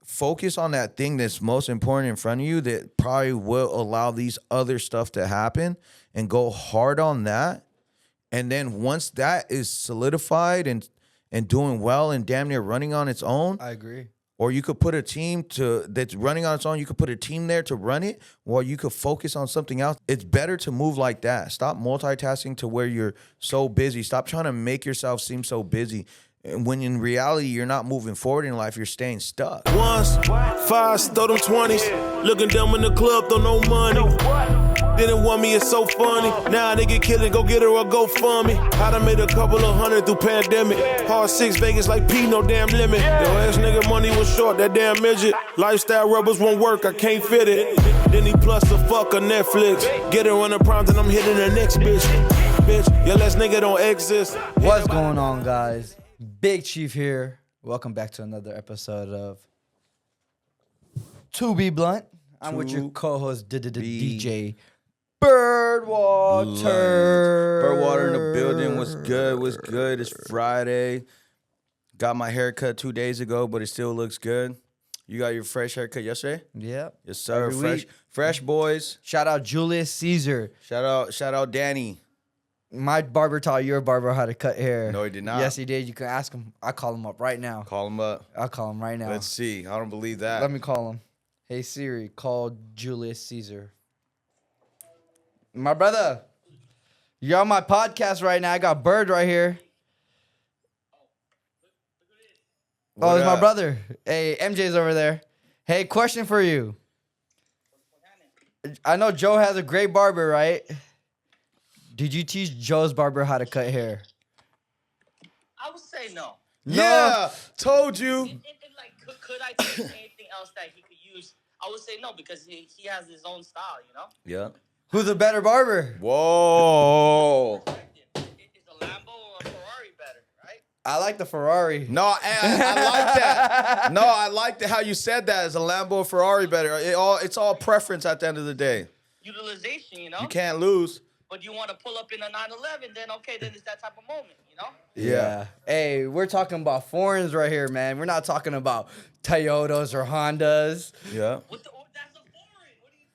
focus on that thing that's most important in front of you that probably will allow these other stuff to happen and go hard on that. And then once that is solidified and doing well and damn near running on its own, I agree. or you could put a team that's running on its own. You could put a team there to run it, or you could focus on something else. It's better to move like that. Stop multitasking to where you're so busy. Stop trying to make yourself seem so busy. And when in reality, you're not moving forward in life, you're staying stuck. Once, five, throw them 20s. Looking dumb in the club, throw no money. Didn't want me, it's so funny. Now they get killed, go get her or go fund me. I done made a couple of hundred through pandemic. Hard 6 Vegas like P, no damn limit. Yo, ass nigga money was short, that damn midget. Lifestyle rubbers won't work, I can't fit it. Then he plus the fuck on Netflix. Get her on the prompt and I'm hitting the next bitch. Bitch, your last nigga don't exist. What's going on, guys? Big Chief here. Welcome back to another episode of To Be Blunt. I'm with your co-host, DJ Birdwater. Birdwater in the building. What's good? What's good? It's Friday. Got my haircut 2 days ago, but it still looks good. You got your fresh haircut yesterday? Yep. Yes, sir. Every Fresh boys. Shout out Julius Caesar. Shout out Danny. My barber taught your barber how to cut hair. No, he did not. Yes, he did. You can ask him. I'll call him up right now. Call him up. I'll call him right now. Let's see. I don't believe that. Let me call him. Hey, Siri, call Julius Caesar. My brother, you're on my podcast right now. I got Bird right here. What Oh, it's my up? brother. Hey, MJ's over there. Hey, question for you. I know Joe has a great barber, right? Did you teach Joe's barber how to cut hair? I would say no. Yeah, told you. And like, could I teach anything else that he could use? I would say no because he has his own style, you know? Yeah. Who's a better barber? Whoa. Is a Lambo or a Ferrari better, right? I like the Ferrari. No, I like that. No, I like how you said that. Is a Lambo or Ferrari better? It's all preference at the end of the day. Utilization, you know? You can't lose. But you want to pull up in a 911, then okay, then it's that type of moment, you know? Yeah. Hey, we're talking about foreigns right here, man. We're not talking about Toyotas or Hondas. Yeah. That's a foreign. What are you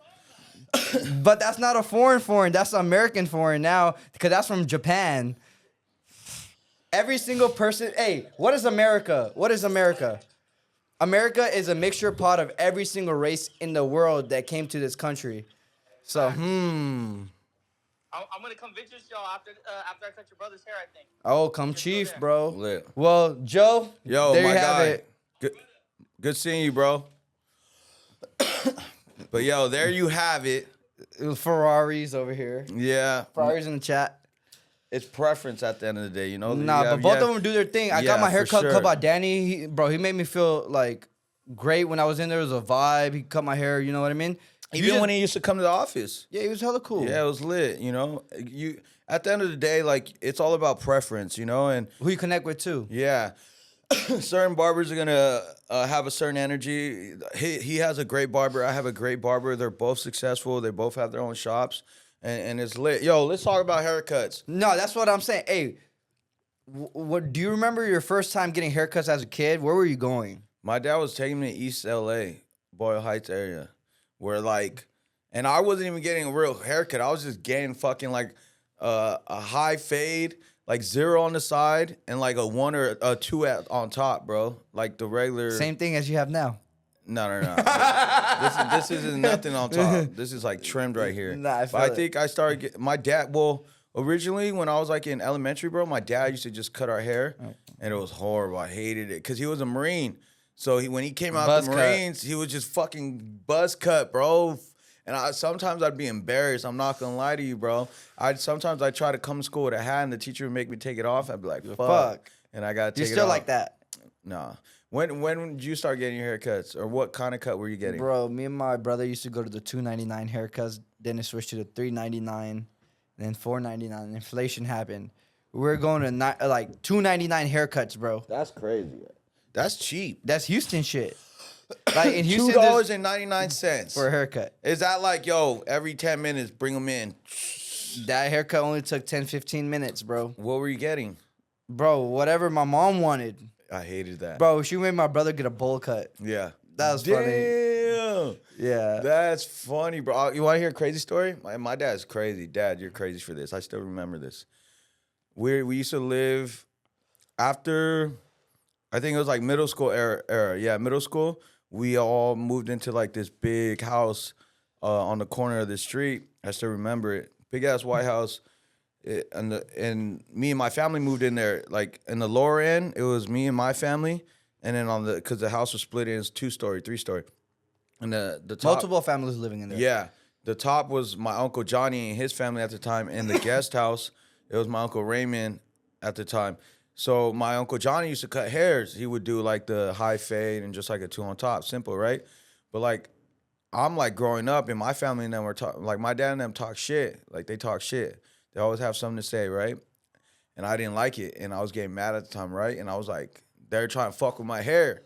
talking about? But that's not a foreign. That's American foreign now because that's from Japan. Every single person. Hey, what is America? What is America? America is a mixture pot of every single race in the world that came to this country. So, I'm gonna come visit y'all after I cut your brother's hair, I think. Oh, come Chief, bro. Lit. Well, Joe, Yo, there my you have guy. it. Good seeing you, bro. But yo, there you have it. It was Ferraris over here. Yeah. Ferraris in the chat. It's preference at the end of the day, you know? Nah, but both of them do their thing. I got Yeah, my for haircut sure. cut by Danny. He made me feel like great when I was in there. It was a vibe. He cut my hair, you know what I mean? Even when he used to come to the office. Yeah, he was hella cool. Yeah, it was lit, you know? You at the end of the day, like, it's all about preference, you know? And Who you connect with too. yeah, certain barbers are gonna have a certain energy. He has a great barber. I have a great barber. They're both successful. They both have their own shops, and it's lit. Yo, let's talk about haircuts. No, that's what I'm saying. Hey, what do you remember your first time getting haircuts as a kid? Where were you going? My dad was taking me to East LA, Boyle Heights area, where like, and I wasn't even getting a real haircut. I was just getting fucking like a high fade, like 0 on the side, and like a 1 or a 2 on top, bro. Like the regular. Same thing as you have now. No. this isn't nothing on top. This is like trimmed right here. Nah, I feel but I it. think I started my dad. Well, originally when I was like in elementary, bro, my dad used to just cut our hair, and it was horrible. I hated it because he was a Marine. So when he came out Buzz the cut. Marines, he was just fucking buzz cut, bro. And sometimes I'd be embarrassed. I'm not gonna lie to you, bro. Sometimes I try to come to school with a hat, and the teacher would make me take it off. I'd be like, fuck. And I gotta take You're it still off. like that. Nah. When did you start getting your haircuts, or what kind of cut were you getting? Bro, me and my brother used to go to the $2.99 haircuts. Then it switched to the $3.99, then $4.99. Inflation happened. We were going to like $2.99 haircuts, bro. That's crazy. That's cheap. That's Houston shit. Like in Houston, $2.99 for a haircut. Is that like, yo, every 10 minutes, bring them in? That haircut only took 10, 15 minutes, bro. What were you getting? Bro, whatever my mom wanted. I hated that. Bro, she made my brother get a bowl cut. Yeah. That was funny. Damn. Yeah. That's funny, bro. You want to hear a crazy story? My dad's crazy. Dad, you're crazy for this. I still remember this. We used to live after, I think it was like middle school era. Yeah, middle school. We all moved into like this big house on the corner of the street. I still remember it. Big ass white house. And me and my family moved in there. Like in the lower end, it was me and my family. And then because the house was split in 2-story, 3-story. And the top, Multiple families living in there. yeah, the top was my Uncle Johnny and his family at the time. And the guest house, it was my Uncle Raymond at the time. So my Uncle Johnny used to cut hairs. He would do like the high fade and just like a 2 on top, simple, right? But like, I'm like growing up and my family and them were talking, like my dad and them talk shit. Like they talk shit. They always have something to say, right? And I didn't like it. And I was getting mad at the time, right? And I was like, they're trying to fuck with my hair.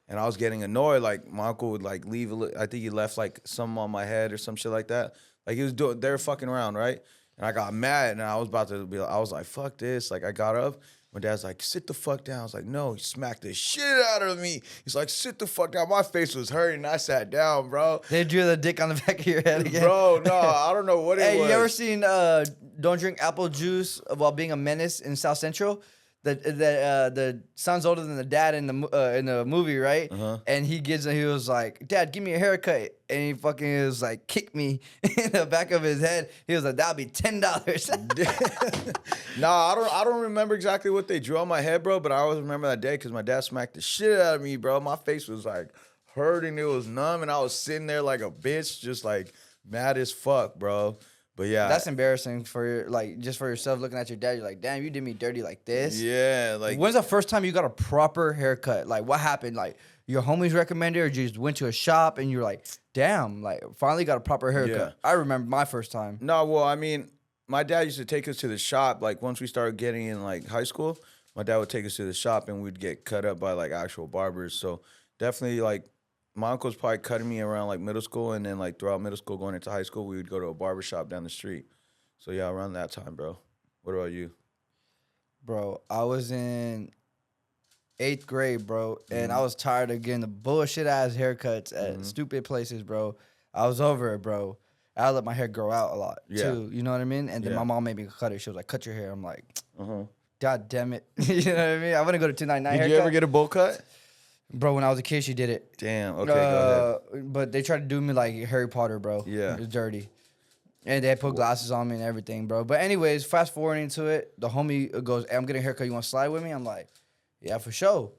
And I was getting annoyed. Like my uncle would like leave, I think he left like some on my head or some shit like that. Like he was doing, they were fucking around, right? And I got mad and I was about to be, I was like, fuck this. Like I got up. My dad's like, sit the fuck down. I was like, no. He smacked the shit out of me. He's like, sit the fuck down. My face was hurting. I sat down, bro. They drew the dick on the back of your head again. Bro, no, I don't know what it was. Hey, you ever seen Don't Drink Apple Juice While Being a Menace in South Central? The son's older than the dad in the movie, right? And he was like, Dad, give me a haircut. And he fucking was like, kick me in the back of his head. He was like, that'll be $10. Nah, I don't remember exactly what they drew on my head, bro, but I always remember that day because my dad smacked the shit out of me, bro. My face was like hurting, it was numb, and I was sitting there like a bitch, just like mad as fuck, bro. But yeah, That's embarrassing for just for yourself looking at your dad. You're like, damn, you did me dirty like this. yeah, like When's the first time you got a proper haircut? Like, what happened? Like, your homies recommended, or you just went to a shop and you're like, damn, like, finally got a proper haircut. Yeah. I remember my first time. No, well, I mean, my dad used to take us to the shop. Like once we started getting in like high school, my dad would take us to the shop and we'd get cut up by like actual barbers. So definitely like my uncle's probably cutting me around like middle school, and then like throughout middle school going into high school, we would go to a barber shop down the street. So yeah, around that time, bro. What about you? Bro, I was in 8th grade, bro, and I was tired of getting the bullshit ass haircuts at stupid places, bro. I was over it, bro. I let my hair grow out a lot too. You know what I mean? And then my mom made me cut it. She was like, "Cut your hair." I'm like, God damn it. You know what I mean? I want to go to 299 haircut. Did you ever get a bowl cut? Bro, when I was a kid, she did it. Damn. Okay, go ahead. But they tried to do me like Harry Potter, bro. Yeah. It was dirty. And they put glasses on me and everything, bro. But anyways, fast forwarding to it, the homie goes, hey, I'm getting a haircut. You want to slide with me? I'm like, yeah, for sure.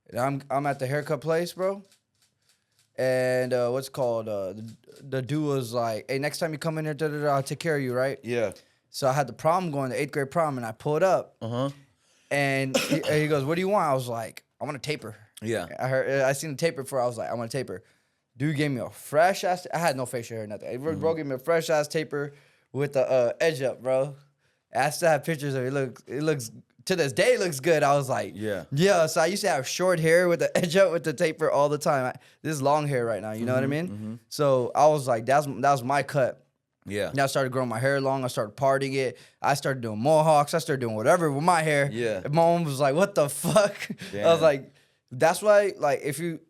And I'm at the haircut place, bro. And what's it called? The dude was like, hey, next time you come in here, I'll take care of you, right? Yeah. So I had the prom going, the 8th grade prom, and I pulled up. And he goes, what do you want? I was like, I want a taper. Yeah. I seen the taper before. I was like, I want a taper. Dude gave me a fresh ass. I had no facial hair, nothing. Bro gave me a fresh ass taper with the edge up, bro. I still have pictures of it. It looks to this day, it looks good. I was like, yeah. So I used to have short hair with the edge up with the taper all the time. This is long hair right now. You know what I mean? So I was like, that was my cut. Yeah. Then I started growing my hair long. I started partying it. I started doing mohawks. I started doing whatever with my hair. Yeah. And my mom was like, what the fuck? Damn. I was like, that's why, like,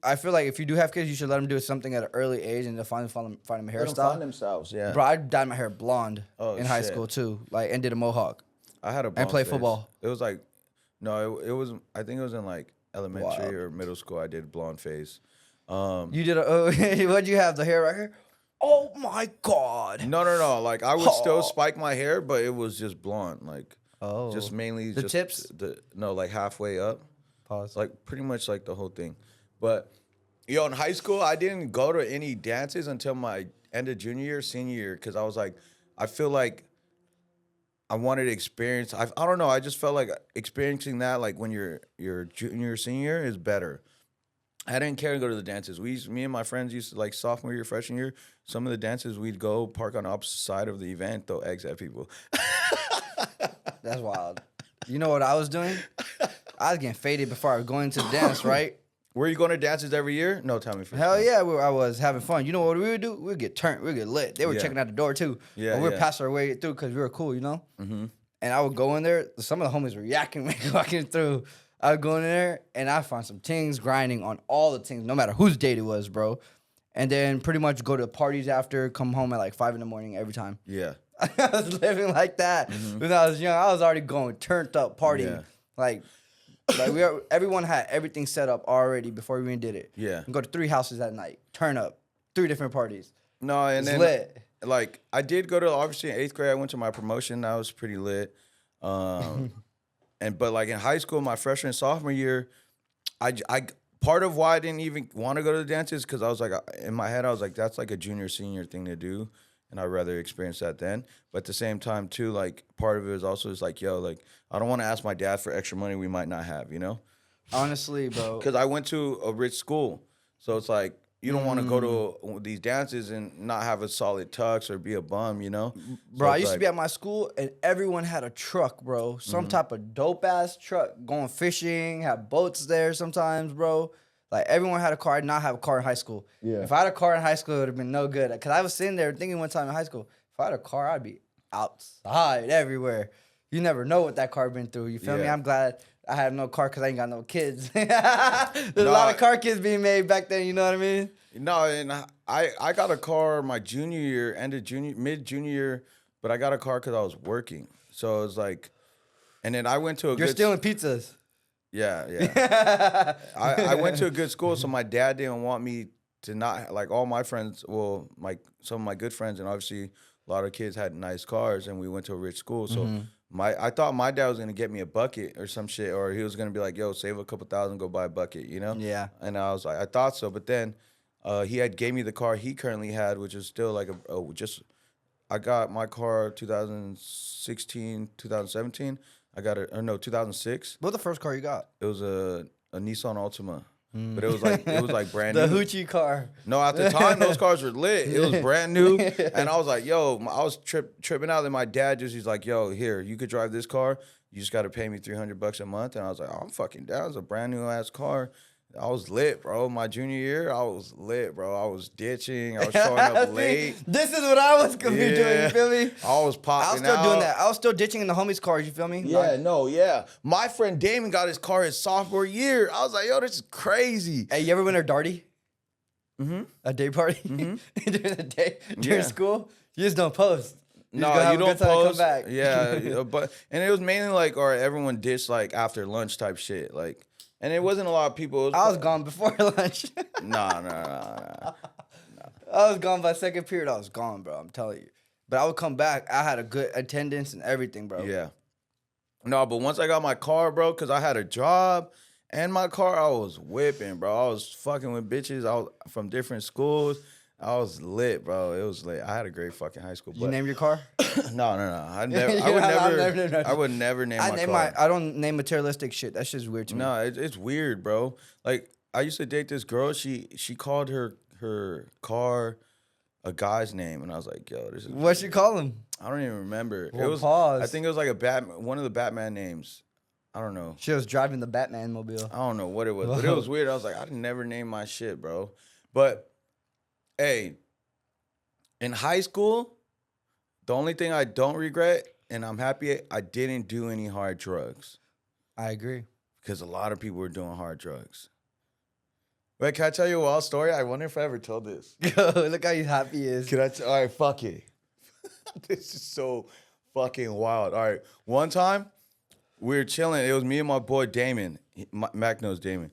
I feel like if you do have kids, you should let them do something at an early age and to find them a hairstyle. Find themselves, yeah. Bro, I dyed my hair blonde in high shit. school too, like, and did a mohawk. I had a and played phase. football. It was like, no, it was. I think it was in like elementary or middle school. I did blonde phase. You did what'd you have, the hair right here? Oh my God. No. Like I would still spike my hair, but it was just blonde. Like just mainly the just tips. Like halfway up. Pause. Like pretty much like the whole thing. But in high school, I didn't go to any dances until my end of junior year, senior year, because I was like, I feel like I wanted to experience. I don't know. I just felt like experiencing that, like when you're junior, senior, is better. I didn't care to go to the dances. Me and my friends used to, like, sophomore year, freshman year, some of the dances we'd go park on the opposite side of the event, throw eggs at people. That's wild. You know what I was doing? I was getting faded before I was going to the dance, right? Were you going to dances every year? No, tell me first. Hell yeah, I was having fun. You know what we would do? We would get turned. We would get lit. They were checking out the door too. Yeah, but we would pass our way through because we were cool, you know? Mm-hmm. And I would go in there. Some of the homies were yakking me walking through. I would go in there and I find some things grinding on all the things, no matter whose date it was, bro. And then pretty much go to parties after, come home at like 5 a.m. every time. Yeah. I was living like that when I was young. I was already going turned up partying. Yeah. Like everyone had everything set up already before we even did it. Yeah. And go to 3 houses at night, turn up, 3 different parties. No, and It's then lit. like I did go to obviously in 8th grade. I went to my promotion. That was pretty lit. But like in high school, my freshman and sophomore year, I part of why I didn't even want to go to the dances because I was like in my head I was like that's like a junior senior thing to do, and I'd rather experience that then. But at the same time too, like part of it is also just like yo, like I don't want to ask my dad for extra money we might not have, you know? Honestly, bro. Because I went to a rich school, so it's like you don't want to go to these dances and not have a solid tux or be a bum, you know? Bro, So I it's used to like- be at my school and everyone had a truck, bro. Some type of dope ass truck going fishing, have boats there sometimes, bro. Like everyone had a car. I did not have a car in high school. Yeah. If I had a car in high school, it would have been no good. Cause I was sitting there thinking one time in high school, if I had a car, I'd be outside everywhere. You never know what that car been through. You feel me? Yeah. I'm glad I had no car because I ain't got no kids. There's a lot of car kids being made back then. You know what I mean? No, and I got a car my junior year, mid junior year, but I got a car because I was working. So it was like, and then I went to a You're good stealing pizzas. Yeah. I went to a good school, so my dad didn't want me to not like all my friends. Well, some of my good friends, and obviously a lot of kids had nice cars, and we went to a rich school. So I thought my dad was gonna get me a bucket or some shit, or he was gonna be like, "Yo, save a couple thousand, go buy a bucket," you know? Yeah. And I was like, I thought so, but then he had gave me the car he currently had, which is still like I got my car 2016, 2017. I got it, or no, 2006. What's the first car you got? It was a Nissan Altima, but it was like brand The new. hoochie car. No, at the time those cars were lit. It was brand new, and I was like, "Yo," I was tripping out. And my dad he's like, "Yo, here, you could drive this car. You just got to pay me $300 a month." And I was like, "Oh, I'm fucking down. It's a brand new ass car." I was lit, bro. My junior year, I was lit, bro. I was ditching. I was showing up late. This is what I was gonna be doing. You feel me? I was popping I was still out. doing that. I was still ditching in the homies' cars. You feel me? Yeah. My friend Damon got his car his sophomore year. I was like, yo, this is crazy. Hey, you ever win a Darty? Mm-hmm. A day party? during the day during Yeah. school? You just don't post. You just No, go have you a don't good time and post. Come back. Yeah, but it was mainly like, or everyone ditched like after lunch type shit. Like, and it wasn't a lot of people. I was gone before lunch. Nah. I was gone by second period. I was gone, bro. I'm telling you. But I would come back. I had a good attendance and everything, bro. Yeah. No, but once I got my car, bro, because I had a job and my car, I was whipping, bro. I was fucking with bitches. I was from different schools. I was lit, bro. It was lit. I had a great fucking high school. Did you name your car? No. I never. Yeah, I would never name my car. I don't name materialistic shit. That shit's weird to me. No, it's weird, bro. Like I used to date this girl. She called her car a guy's name, and I was like, yo, this is. What'd you call him? I don't even remember. Well, it was. pause. I think it was like one of the Batman names. I don't know. She was driving the Batman mobile. I don't know what it was, but it was weird. I was like, I'd never name my shit, bro. But hey, in high school, the only thing I don't regret, and I'm happy, I didn't do any hard drugs. I agree. Because a lot of people were doing hard drugs. Wait, can I tell you a wild story? I wonder if I ever told this. Yo, look how happy he is. Can I? All right, fuck it. This is so fucking wild. All right, one time we were chilling. It was me and my boy Damon. Mac knows Damon.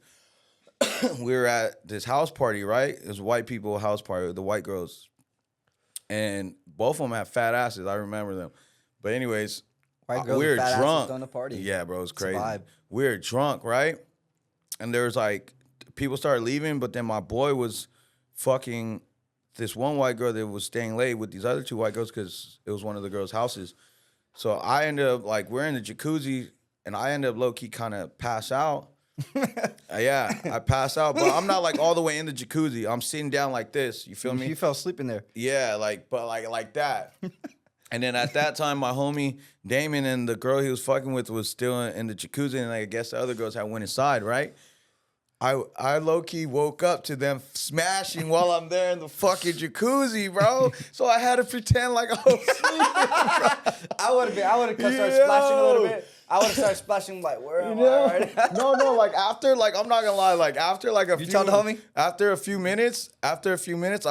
We were at this house party, right? It was white people house party, the white girls. And both of them had fat asses. I remember them. But anyways, White girls we with were fat asses drunk. throwing a party. Yeah, bro, it was It's a crazy. vibe. We were drunk, right? And there was like people started leaving, but then my boy was fucking this one white girl that was staying late with these other two white girls because it was one of the girls' houses. So I ended up like we're in the jacuzzi, and I ended up low key kind of pass out. Yeah, I pass out, but I'm not like all the way in the jacuzzi. I'm sitting down like this. You feel me? You fell asleep in there. Yeah, like that. And then at that time, my homie Damon and the girl he was fucking with was still in the jacuzzi, and I guess the other girls had went inside, right? I low key woke up to them smashing while I'm there in the fucking jacuzzi, bro. So I had to pretend like I was sleeping, bro. I would have started splashing a little bit. I would have started splashing like, where am I right now? No, like after, like I'm not gonna lie, like after like a You few, told the homie? after a few minutes, I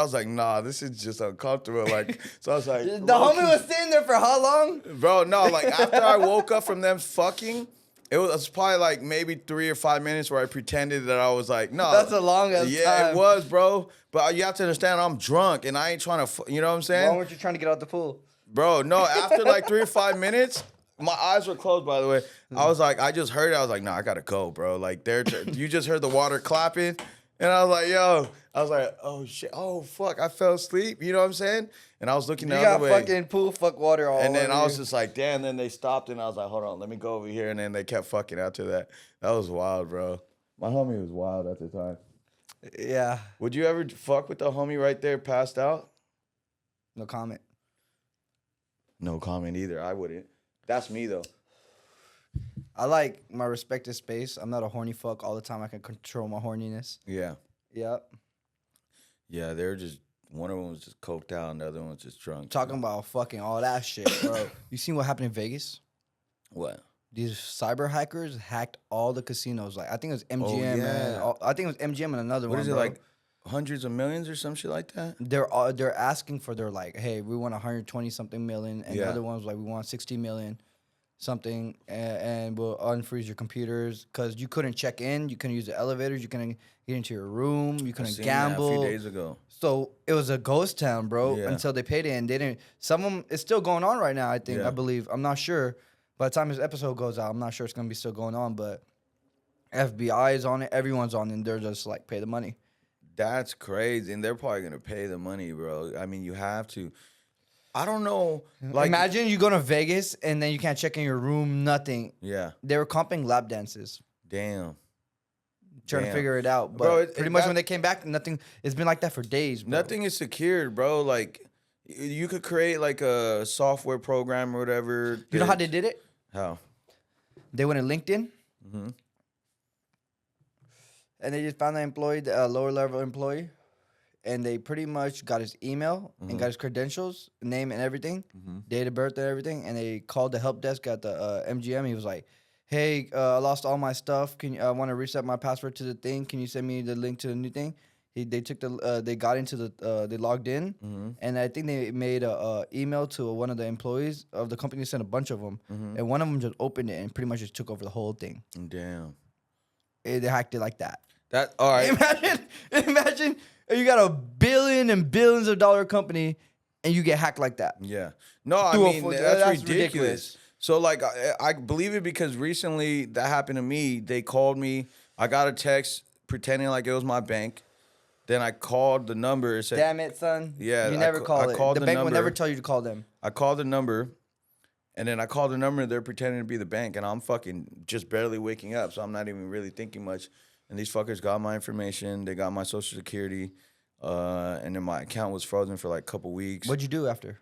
was like, nah, this is just uncomfortable. Like, so I was like, The homie was sitting there for how long? bro, no, like after I woke up from them fucking, it was probably like maybe 3 or 5 minutes where I pretended that I was like, no, That's a long ass yeah, time. it was, bro. But you have to understand, I'm drunk and I ain't trying to, you know what I'm saying? Why weren't you trying to get out the pool? Bro, no, after like 3 or 5 minutes, my eyes were closed, by the way. I was like, I just heard it. I was like, nah, I gotta go, bro. Like, you just heard the water clapping. And I was like, yo, I was like, oh shit, oh fuck, I fell asleep. You know what I'm saying? And I was looking the You other got way. fucking pool fuck water all And then over I was you. just like, damn. Then they stopped and I was like, hold on, let me go over here. And then they kept fucking after that. That was wild, bro. My homie was wild at the time. Yeah, Would you ever fuck with the homie right there passed out? no comment. No comment either. I wouldn't. That's me though. I like my respected space. I'm not a horny fuck all the time. I can control my horniness. Yeah. Yep. Yeah, they were just, one of them was just coked out and the other one was just drunk. Talking about fucking all that shit, bro. You seen what happened in Vegas? What? These cyber hackers hacked all the casinos. Like I think it was MGM. yeah. I think it was MGM and another What one. is it, bro. like hundreds of millions or some shit like that? They're asking for their like, hey, we want 120 something million, and the Yeah. other one's like, we want 60 million, something, and we'll unfreeze your computers because you couldn't check in, you couldn't use the elevators, you couldn't get into your room, you I couldn't seen that gamble. a few days ago. So it was a ghost town, bro, Yeah. until they paid it, and they didn't. Some of them, it's still going on right now. I think, Yeah. I believe, I'm not sure. By the time this episode goes out, I'm not sure it's gonna be still going on, but FBI is on it, everyone's on it, and they're just like, pay the money. That's crazy. And they're probably going to pay the money, bro. I mean, you have to. I don't know. Like, Imagine you go to Vegas and then you can't check in your room, nothing. yeah. They were comping lap dances, Damn. trying to Damn. figure it out. But Bro, pretty much when they came back, nothing. It's been like that for days. Bro. Nothing is secured, bro. Like, you could create like a software program or whatever. You know how they did it? How? They went to LinkedIn. Mm-hmm. And they just found the employee, a lower level employee, and they pretty much got his email and got his credentials, name and everything, date of birth and everything, and they called the help desk at the MGM. He was like, "Hey, I lost all my stuff. I want to reset my password to the thing. Can you send me the link to the new thing?" They took they got into the, they logged in, and I think they made a email to one of the employees of the company. Sent a bunch of them, and one of them just opened it and pretty much just took over the whole thing. Damn. They hacked it like that. That, all right. Imagine you got a billion and billions of dollar company and you get hacked like that. Yeah. No, I Through a mean, foot- that's, that's ridiculous. ridiculous. So, like, I believe it because recently that happened to me. They called me. I got a text pretending like it was my bank. Then I called the number. It said, Damn it, son. Yeah, You I never ca- call I it. called The the bank will number. never tell you to call them. I called the number, and then I called the number, and they're pretending to be the bank, and I'm fucking just barely waking up, so I'm not even really thinking much. And these fuckers got my information. They got my social security, and then my account was frozen for like a couple weeks. What'd you do after?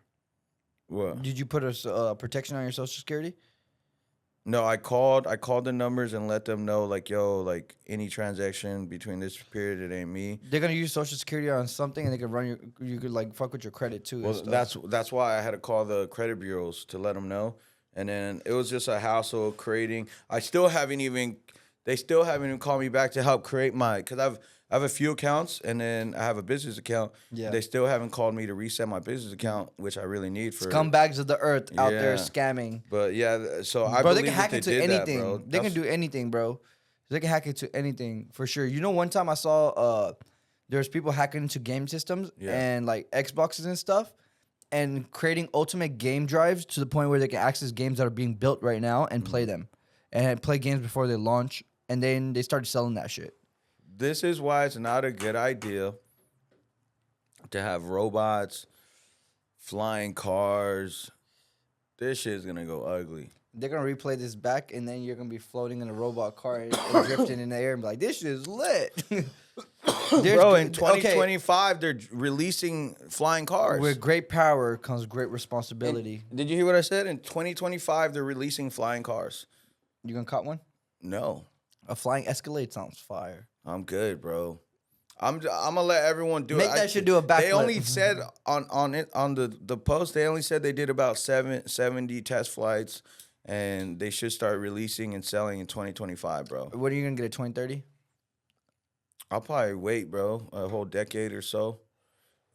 What? Did you put a protection on your social security? No, I called the numbers and let them know, like, yo, like, any transaction between this period, it ain't me. They're gonna use social security on something and they could run you could like fuck with your credit too. Well, and stuff. that's why I had to call the credit bureaus to let them know. And then it was just a hassle creating. They still haven't even called me back to help create because I have a few accounts and then I have a business account. Yeah. They still haven't called me to reset my business account, which I really need for Scumbags of the earth out there Yeah. scamming. But yeah, so I Bro, they believe can hack that into they did anything. that, bro. They can do anything, bro. They can hack into anything for sure. You know, one time I saw there's people hacking into game systems Yeah. and like Xboxes and stuff, and creating ultimate game drives to the point where they can access games that are being built right now and play them, and play games before they launch. And then they started selling that shit. This is why it's not a good idea to have robots, flying cars. This shit's gonna go ugly. They're gonna replay this back, and then you're gonna be floating in a robot car and drifting in the air and be like, "This shit is lit." Bro, in 2025, they're releasing flying cars. With great power comes great responsibility. Did you hear what I said? In 2025, they're releasing flying cars. You gonna caught one? No, A flying Escalade sounds fire. I'm good, bro. I'm gonna let everyone do it. Make that shit do a backflip. They only said on the post. They only said they did about 70 test flights, and they should start releasing and selling in 2025, bro. What are you gonna get at 2030? I'll probably wait, bro, a whole decade or so,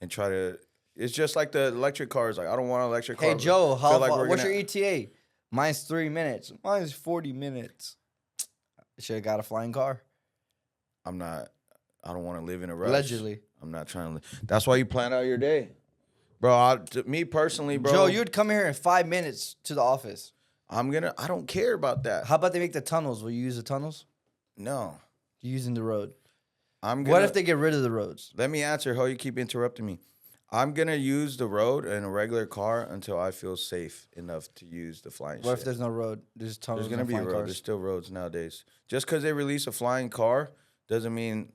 and try to. It's just like the electric cars. Like I don't want an electric car. Hey Joe, Feel like we're what's gonna- your ETA? Mine's 3 minutes. Mine's 40 minutes. Should have got a flying car. I'm not. I don't want to live in a rush. Allegedly. I'm not trying to. That's why you plan out your day, bro. Me personally, bro. Joe, you'd come here in 5 minutes to the office. I don't care about that. How about they make the tunnels? Will you use the tunnels? No, You're using the road. I'm gonna. What if they get rid of the roads? Let me answer how you keep interrupting me. I'm gonna use the road in a regular car until I feel safe enough to use the flying. What shit. if there's no road? There's tunnels. There's gonna and be a flying road. cars. There's still roads nowadays. Just because they release a flying car doesn't mean,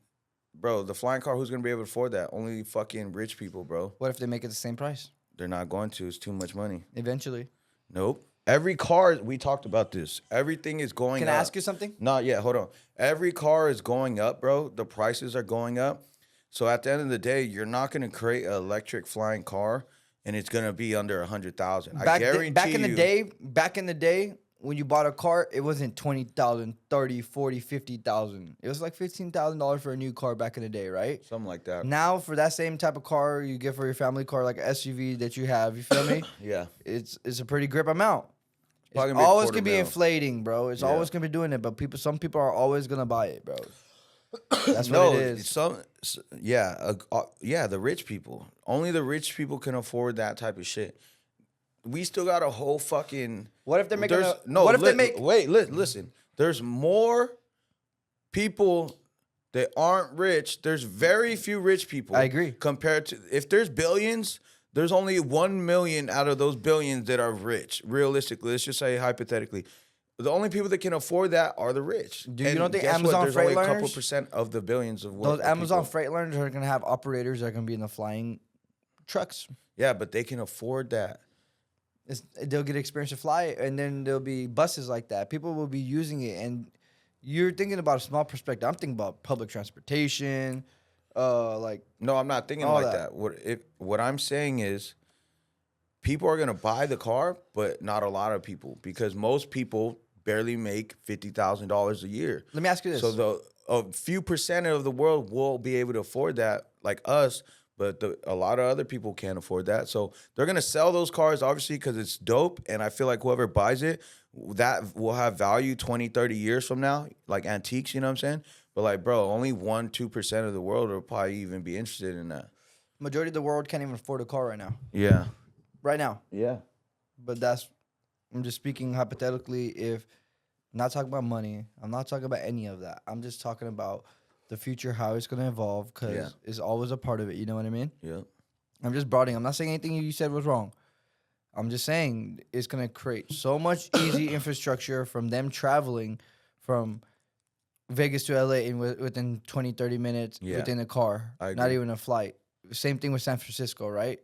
bro. The flying car, who's gonna be able to afford that? Only fucking rich people, bro. What if they make it the same price? They're not going to. It's too much money. Eventually. Nope. Every car, we talked about this. Everything is going Can up. I ask you something? Not yet. Hold on. Every car is going up, bro. The prices are going up. So at the end of the day, you're not going to create an electric flying car, and it's going to be under 100,000. I guarantee back in the you- back in the day, when you bought a car, it wasn't 20,000, 30, 40, 50,000. It was like $15,000 for a new car back in the day, right? something like that. Now for that same type of car you get for your family car, like an SUV that you have, you feel me? Yeah. It's a pretty grip amount. Probably It's gonna be a always quarter gonna be mil. inflating, bro. It's Yeah. always gonna be doing it, but some people are always gonna buy it, bro. That's what it is. Yeah, the rich people. Only the rich people can afford that type of shit. We still got a whole fucking. What if they're making There's- a, no, what if li- they make Wait, listen. There's more people that aren't rich. There's very few rich people. I agree. Compared to if there's billions, there's only 1 million out of those billions that are rich. Realistically, let's just say hypothetically. The only people that can afford that are the rich. Do you And don't think guess what? Amazon There's only a couple Freightliners- percent of the billions of those Amazon people. Freightliners are gonna have operators that are gonna be in the flying trucks? Yeah, but they can afford that. They'll get experience to fly it, and then there'll be buses like that. People will be using it, and you're thinking about a small perspective. I'm thinking about public transportation, like No, I'm not thinking All like that. that. What I'm saying is people are gonna buy the car, but not a lot of people because most people barely make $50,000 a year. let me ask you this. So a few percent of the world will be able to afford that, like us. But a lot of other people can't afford that. So they're going to sell those cars, obviously, because it's dope. And I feel like whoever buys it, that will have value 20, 30 years from now, like antiques, you know what I'm saying? But like, bro, only 1-2% of the world will probably even be interested in that. Majority of the world can't even afford a car right now. Yeah. Right now. Yeah. But I'm just speaking hypothetically. If I'm not talking about money, I'm not talking about any of that. I'm just talking about the future, how it's going to evolve, because Yeah. it's always a part of it. You know what I mean? Yeah. I'm just broadening. I'm not saying anything you said was wrong. I'm just saying it's going to create so much easy infrastructure from them traveling from Vegas to LA within 20, 30 minutes Yeah. within a car, I not agree. even a flight. Same thing with San Francisco, right?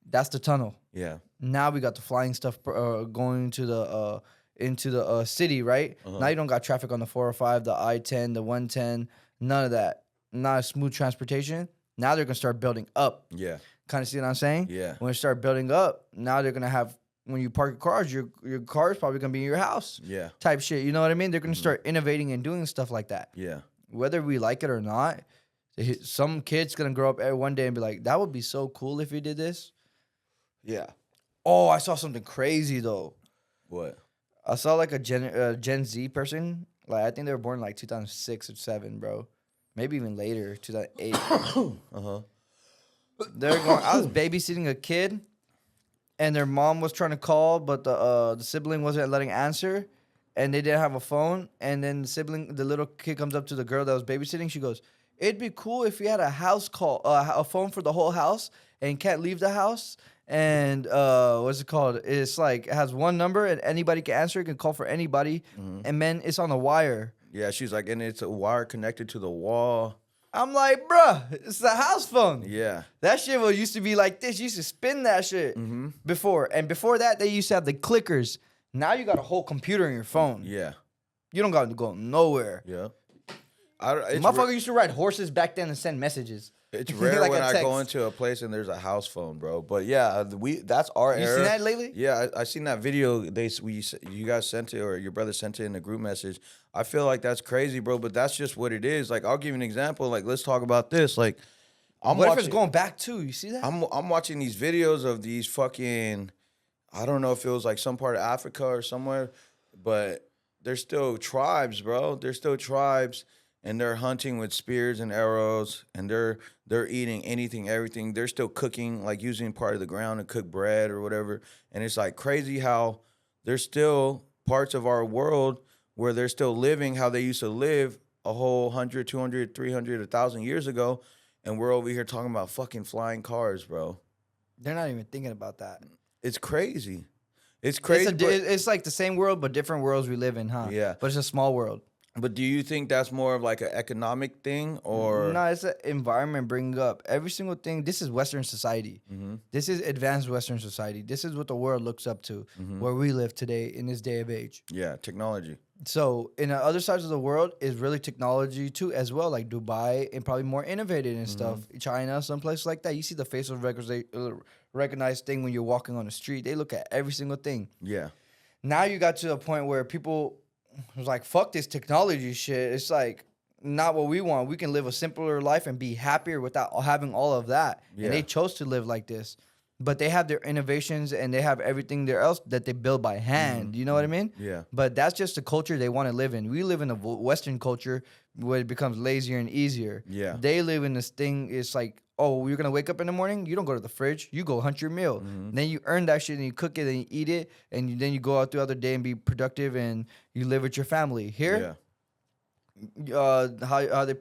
That's the tunnel. Yeah. Now we got the flying stuff going to the into the city, right? Uh-huh. Now you don't got traffic on the 405, the I-10, the 110, none of that. Not a smooth transportation. Now they're gonna start building up. Yeah. Kind of see what I'm saying? Yeah. When they start building up, now they're gonna have when you park your cars, your car is probably gonna be in your house. Yeah. Type shit. You know what I mean? They're gonna Mm-hmm. start innovating and doing stuff like that. Yeah. Whether we like it or not, some kid's gonna grow up one day and be like, "That would be so cool if we did this." Yeah. Oh, I saw something crazy though. What? I saw like a Gen Z person. Like I think they were born like 2006 or 7, bro. Maybe even later, 2008. Uh-huh. They're going. I was babysitting a kid, and their mom was trying to call, but the sibling wasn't letting answer, and they didn't have a phone. And then the little kid comes up to the girl that was babysitting. She goes, "It'd be cool if we had a house call, a phone for the whole house, and can't leave the house." And what's it called? It's like it has one number, and anybody can answer. It can call for anybody, and then it's on a wire. Yeah, she's like, and it's a wire connected to the wall. I'm like, bruh, it's the house phone. Yeah. That shit used to be like this. You used to spin that shit before. And before that, they used to have the clickers. Now you got a whole computer in your phone. Yeah. You don't got to go nowhere. Yeah. Motherfucker used to ride horses back then and send messages. It's rare Like when a I go text. into a place and there's a house phone, bro. But yeah, that's our You era. seen that lately? Yeah, I seen that video. You guys sent it, or your brother sent it in the group message. I feel like that's crazy, bro. But that's just what it is. Like, I'll give you an example. Like, let's talk about this. Like, I'm What if watching. it's going back too? You see that? I'm watching these videos of these fucking. I don't know if it was like some part of Africa or somewhere, but there's still tribes, bro. There's still tribes, and they're hunting with spears and arrows, and they're eating anything, everything. They're still cooking, like using part of the ground to cook bread or whatever. And it's like crazy how there's still parts of our world where they're still living how they used to live a whole 100, 200, 300, 1,000 years ago, and we're over here talking about fucking flying cars, bro. They're not even thinking about that. It's crazy. It's crazy. It's like the same world, but different worlds we live in, huh? Yeah. But it's a small world. But do you think that's more of like an economic thing, or No, it's an environment bringing up every single thing. This is Western society. This is advanced Western society. This is what the world looks up to, where we live today in this day of age. yeah, technology? So in the other sides of the world is really technology too, as well, like Dubai and probably more innovative and stuff. China, some places like that. You see the facial recognized thing when you're walking on the street. They look at every single thing. Yeah, Now you got to a point where people was like, fuck this technology shit. It's like not what we want. We can live a simpler life and be happier without having all of that. Yeah. And they chose to live like this. But they have their innovations and they have everything there else that they build by hand. You know what I mean? Yeah. But that's just the culture they want to live in. We live in a Western culture where it becomes lazier and easier. Yeah. They live in this thing. It's like, oh, you're going to wake up in the morning. You don't go to the fridge. You go hunt your meal. Then you earn that shit and you cook it and you eat it. And then you go out throughout the day and be productive and you live with your family. Here, how they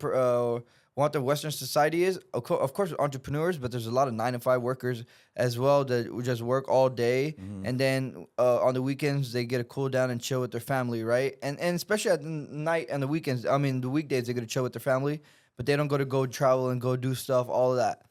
what the Western society is, of course, entrepreneurs, but there's a lot of 9-to-5 workers as well that would just work all day, and then on the weekends they get to cool down and chill with their family, right? And especially at the night and the weekends, I mean the weekdays they get to chill with their family, but they don't go travel and go do stuff, all of that.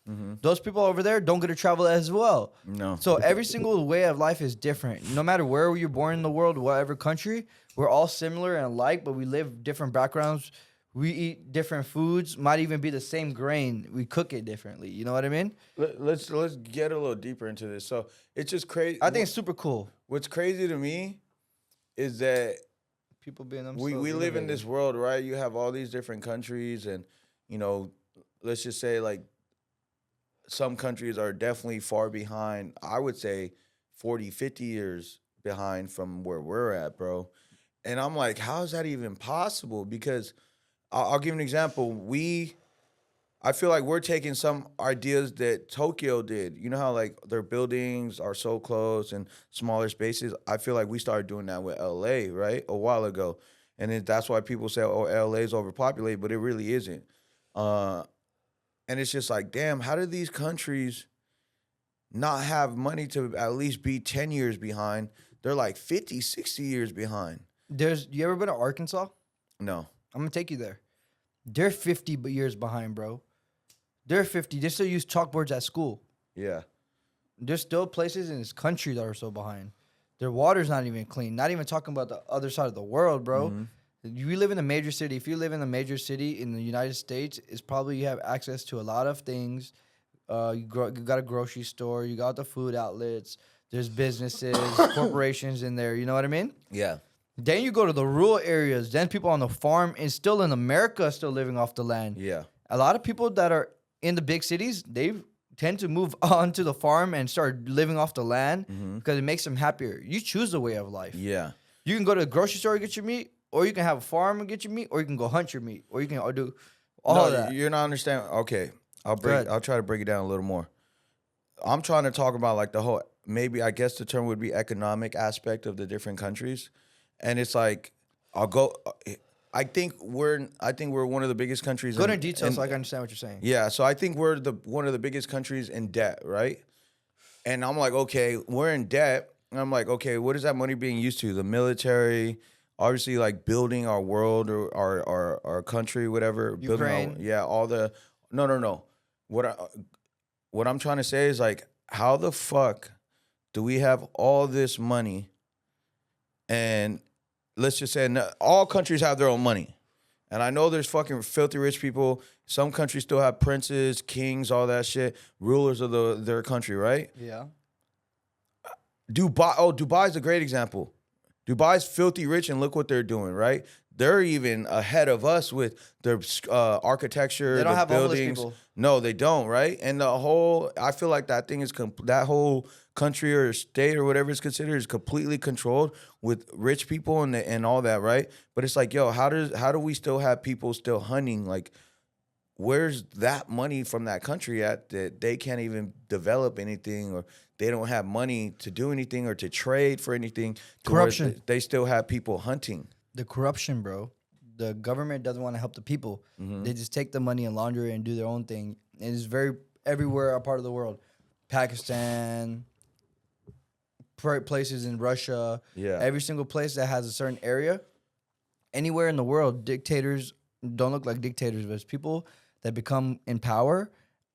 Those people over there don't get to travel as well. No. So every single way of life is different. No matter where you're born in the world, whatever country, we're all similar and alike, but we live different backgrounds. We eat different foods, might even be the same grain. We cook it differently. You know what I mean? Let's get a little deeper into this. So it's just crazy. I think it's super cool. What's crazy to me is that People being themselves. we live in innovative. this world, right? You have all these different countries, and let's just say like some countries are definitely far behind. I would say 40, 50 years behind from where we're at, bro. And I'm like, how is that even possible? Because I'll give you an example. I feel like we're taking some ideas that Tokyo did. You know how like their buildings are so close and smaller spaces? I feel like we started doing that with LA, right? A while ago. And that's why people say, oh, LA is overpopulated, but it really isn't. And it's just like, damn, how do these countries not have money to at least be 10 years behind? They're like 50, 60 years behind. You ever been to Arkansas? No. I'm gonna take you there. They're 50 years behind, bro. They're 50. They still use chalkboards at school. Yeah. There's still places in this country that are so behind. Their water's not even clean. Not even talking about the other side of the world, bro. You live in a major city. If you live in a major city in the United States, it's probably you have access to a lot of things. You got a grocery store. You got the food outlets. There's businesses, corporations in there. You know what I mean? Yeah. Then you go to the rural areas. Then people on the farm and still in America still living off the land. Yeah. A lot of people that are in the big cities, they tend to move on to the farm and start living off the land because it makes them happier. You choose the way of life. Yeah. You can go to the grocery store and get your meat, or you can have a farm and get your meat, or you can go hunt your meat, or you can do all of that. You're not understanding. Okay. I'll try to break it down a little more. I'm trying to talk about like the whole, maybe I guess the term would be economic aspect of the different countries. And it's like, I think we're one of the biggest countries. Go into detail so I can understand what you're saying. Yeah, so I think we're one of the biggest countries in debt, right? And I'm like, okay, we're in debt. And I'm like, okay, what is that money being used to? The military, obviously, like building our world or our country, whatever. Ukraine. No. What I'm trying to say is like, how the fuck do we have all this money? And let's just say all countries have their own money. And I know there's fucking filthy rich people. Some countries still have princes, kings, all that shit, rulers of their country, right? Yeah. Dubai's a great example. Dubai's filthy rich, and look what they're doing, right? They're even ahead of us with their architecture, They don't the have homeless buildings. people. No, they don't, right? And I feel like that thing is that whole country or state or whatever it's considered is completely controlled with rich people and all that, right? But it's like, yo, how do we still have people still hunting? Like, where's that money from that country at that they can't even develop anything, or they don't have money to do anything or to trade for anything? Corruption. They still have people hunting. The corruption, bro. The government doesn't want to help the people. They just take the money and launder it and do their own thing. And it's very everywhere a part of the world. Pakistan, places in Russia. Yeah. Every single place that has a certain area. Anywhere in the world, dictators don't look like dictators, but it's people that become in power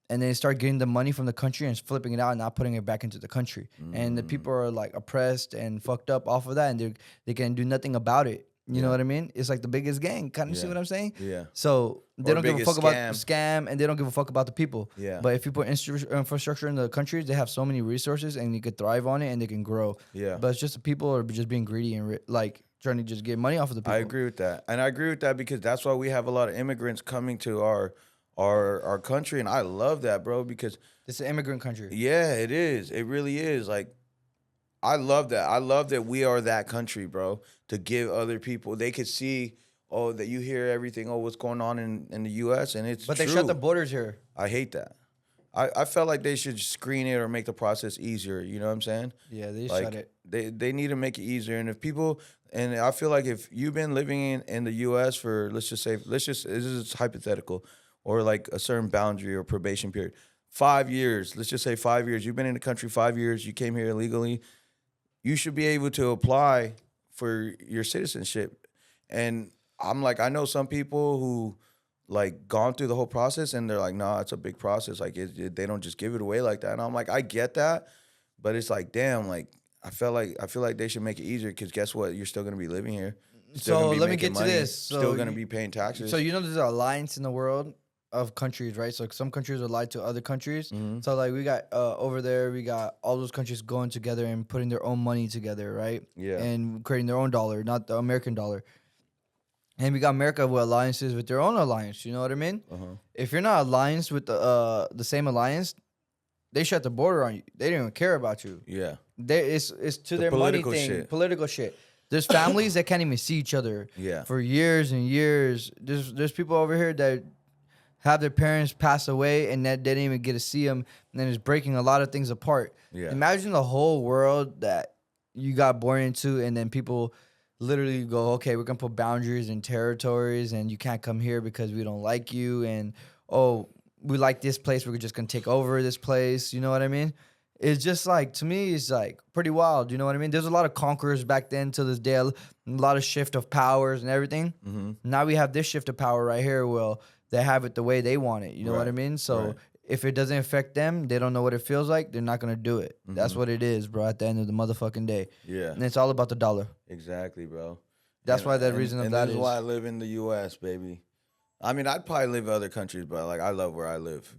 and they start getting the money from the country and flipping it out and not putting it back into the country. And the people are like oppressed and fucked up off of that, and they can do nothing about it. You know what I mean? It's like the biggest gang. Kind of see what I'm saying? Yeah. So they Or don't give a biggest fuck about scam, and they don't give a fuck about the people. Yeah. But if you put infrastructure in the countries, they have so many resources, and you could thrive on it, and they can grow. Yeah. But it's just the people are just being greedy and like trying to just get money off of the people. I agree with that. And I agree with that because that's why we have a lot of immigrants coming to our country. And I love that, bro, because It's an immigrant country. yeah, it is. It really is. Like, I love that. I love that we are that country, bro, to give other people, they could see, oh, that you hear everything, oh, what's going on in the U.S., and it's But they true. shut the borders here. I hate that. I felt like they should screen it or make the process easier. You know what I'm saying? Yeah, they Like, shut it. They need to make it easier. And if people, and I feel like if you've been living in the U.S. for, this is hypothetical, or like a certain boundary or probation period, 5 years, let's just say 5 years, you've been in the country 5 years, you came here illegally, you should be able to apply for your citizenship. And I'm like, I know some people who like gone through the whole process and they're like, nah, it's a big process. Like they don't just give it away like that. And I'm like, I get that, but it's like, damn, like I feel like they should make it easier because guess what? You're still gonna be living here. Still So gonna be let me making get to money, this. So still gonna be paying taxes. So you know there's an alliance in the world of countries, right? So some countries are allied to other countries. So like we got over there, we got all those countries going together and putting their own money together, right? Yeah. And creating their own dollar, not the American dollar. And we got America with alliances with their own alliance. You know what I mean? If you're not alliance with the same alliance, they shut the border on you. They don't even care about you. yeah. It's to their money political thing, shit. political shit. There's families that can't even see each other Yeah. for years and years. There's people over here that have their parents pass away and that they didn't even get to see them, and then it's breaking a lot of things apart. Yeah. Imagine the whole world that you got born into, and then people literally go, okay, we're gonna put boundaries and territories, and you can't come here because we don't like you, and oh, we like this place, we're just gonna take over this place. You know what I mean? It's just like, to me, it's like pretty wild. You know what I mean? There's a lot of conquerors back then to this day, a lot of shift of powers and everything. Now we have this shift of power right here. Well, they have it the way they want it. You know what I Right. mean? So Right. if it doesn't affect them, they don't know what it feels like, they're not gonna do it. That's what it is, bro, at the end of the motherfucking day. Yeah. And it's all about the dollar. Exactly, bro. That's why the reason of that this is is. why I live in the U.S., baby. I mean, I'd probably live in other countries, but like I love where I live.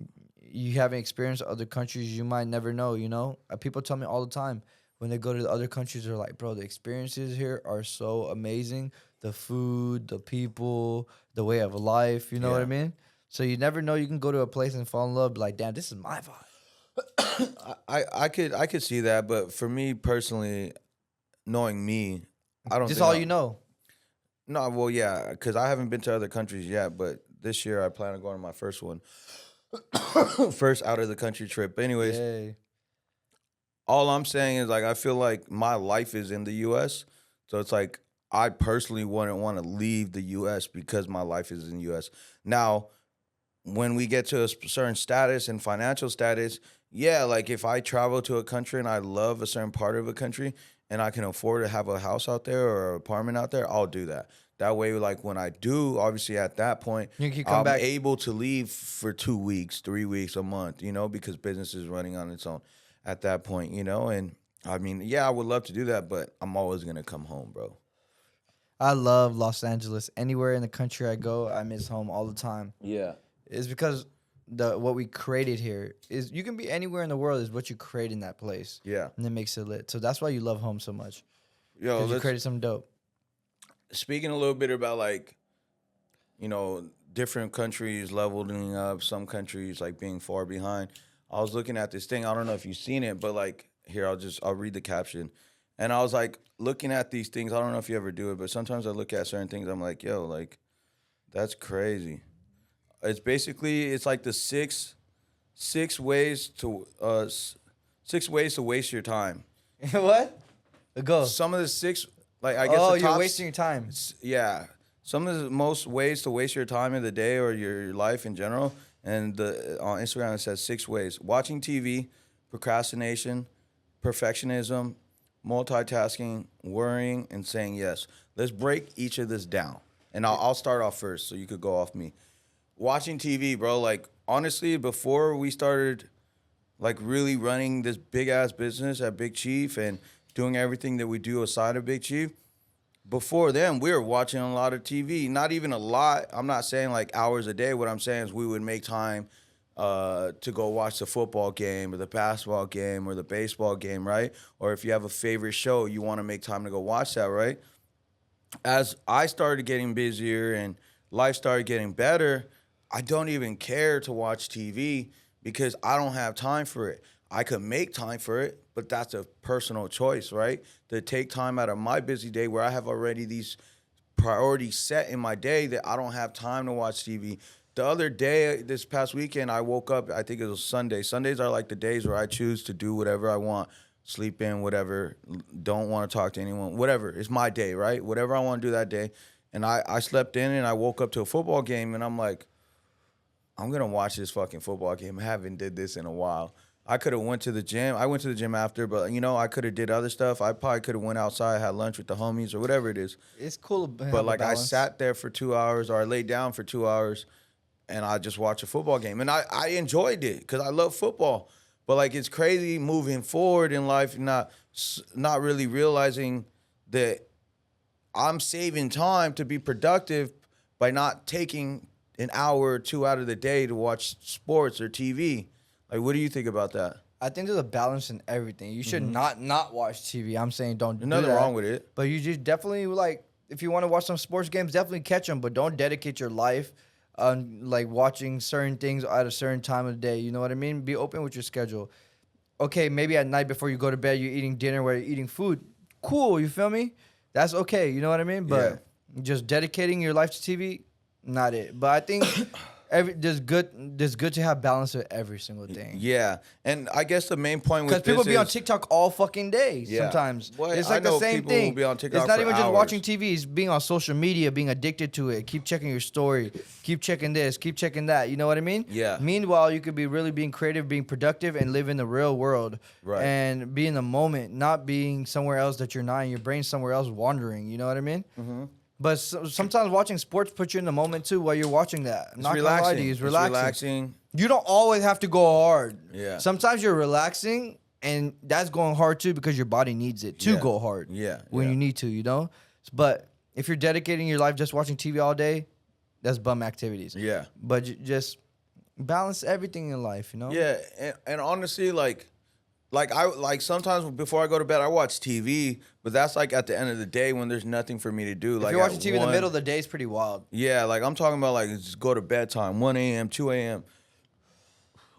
You haven't experienced other countries, you might never know, you know? People tell me all the time when they go to the other countries, they're like, bro, the experiences here are so amazing. The food, the people, the way of life, you know what I Yeah. mean? So you never know, you can go to a place and fall in love, be like, damn, this is my vibe. I could see that, but for me personally, knowing me, I don't. Just think all I- you know. No, well, yeah, because I haven't been to other countries yet, but this year I plan on going on my first one, first out of the country trip. But anyways, Hey. all I'm saying is like I feel like my life is in the U.S., so it's like I personally wouldn't want to leave the U.S. because my life is in the U.S. Now, when we get to a certain status and financial status, yeah, like if I travel to a country and I love a certain part of a country and I can afford to have a house out there or an apartment out there, I'll do that. That way, like when I do, obviously at that point, You can come I'm back. able to leave for 2 weeks, 3 weeks, a month, you know, because business is running on its own at that point, you know. And I mean, yeah, I would love to do that, but I'm always gonna come home, bro. I love Los Angeles. Anywhere in the country I go, I miss home all the time. Yeah. It's because what we created here is you can be anywhere in the world is what you create in that place. Yeah. And it makes it lit. So that's why you love home so much. Yo, Because you created something dope. speaking a little bit about different countries leveling up, some countries like being far behind. I was looking at this thing. I don't know if you've seen it, but like here, I'll read the caption. And I was like looking at these things. I don't know if you ever do it, but sometimes I look at certain things. I'm like, yo, like that's crazy. It's like the six ways to waste your time. What? Go. Some of the six, like I guess. Oh, the you're top wasting your time. Yeah. Some of the most ways to waste your time in the day or your life in general. And on Instagram, it says 6 ways: watching TV, procrastination, perfectionism, multitasking, worrying, and saying yes. Let's break each of this down. And I'll start off first so you could go off me. Watching TV, bro. Like, honestly, before we started, like, really running this big-ass business at Big Chief and doing everything that we do aside of Big Chief, before then, we were watching a lot of TV. Not even a lot. I'm not saying like hours a day. What I'm saying is we would make time to go watch the football game or the basketball game or the baseball game, right? Or if you have a favorite show, you want to make time to go watch that, right? As I started getting busier and life started getting better, I don't even care to watch TV because I don't have time for it. I could make time for it, but that's a personal choice, right? To take time out of my busy day where I have already these priorities set in my day that I don't have time to watch TV. The other day, this past weekend, I woke up, I think it was Sunday. Sundays are like the days where I choose to do whatever I want, sleep in, whatever, don't want to talk to anyone, whatever. It's my day, right? Whatever I want to do that day. And I slept in and I woke up to a football game and I'm like, I'm going to watch this fucking football game. I haven't did this in a while. I could have went to the gym. I went to the gym after, but, I could have did other stuff. I probably could have went outside, had lunch with the homies or whatever it is. It's cool. But, like, I sat there for 2 hours or I laid down for 2 hours and I just watched a football game. And I enjoyed it because I love football. But, like, it's crazy moving forward in life, not really realizing that I'm saving time to be productive by not taking an hour or 2 out of the day to watch sports or TV. Like, what do you think about that? I think there's a balance in everything. You should not watch TV. I'm saying don't There's do nothing that. wrong with it. But you just definitely, like, if you want to watch some sports games, definitely catch them. But don't dedicate your life on, like, watching certain things at a certain time of the day. You know what I mean? Be open with your schedule. Okay, maybe at night before you go to bed, you're eating dinner where you're eating food. Cool, you feel me? That's okay. You know what I mean? But just dedicating your life to TV, not it. But I think there's good to have balance with every single thing. Yeah, and I guess the main point with Because people this be on is- TikTok all fucking day Yeah. sometimes. Well, It's I like the know same people thing. who be on TikTok It's not for even just hours. watching TV. It's being on social media, being addicted to it. Keep checking your story. Keep checking this. Keep checking that. You know what I mean? Yeah. Meanwhile, you could be really being creative, being productive, and live in the real world. Right. And be in the moment, not being somewhere else that you're not in. Your brain's somewhere else wandering. You know what I mean? Mm-hmm. But sometimes watching sports puts you in the moment too while you're watching that. It's Not gonna relaxing. lie to you, it's relaxing. relaxing. You don't always have to go hard. Yeah. Sometimes you're relaxing, and that's going hard too because your body needs it to Yeah. go hard. Yeah, When yeah. you need to, you know. But if you're dedicating your life just watching TV all day, that's bum activities. Yeah. But just balance everything in life, you know. Yeah, and honestly, like I sometimes before I go to bed, I watch TV, but that's like at the end of the day when there's nothing for me to do. If Like you're watching at TV in the 1 middle of the day, it's pretty wild. Yeah, like I'm talking about like just go to bedtime, 1 a.m., 2 a.m.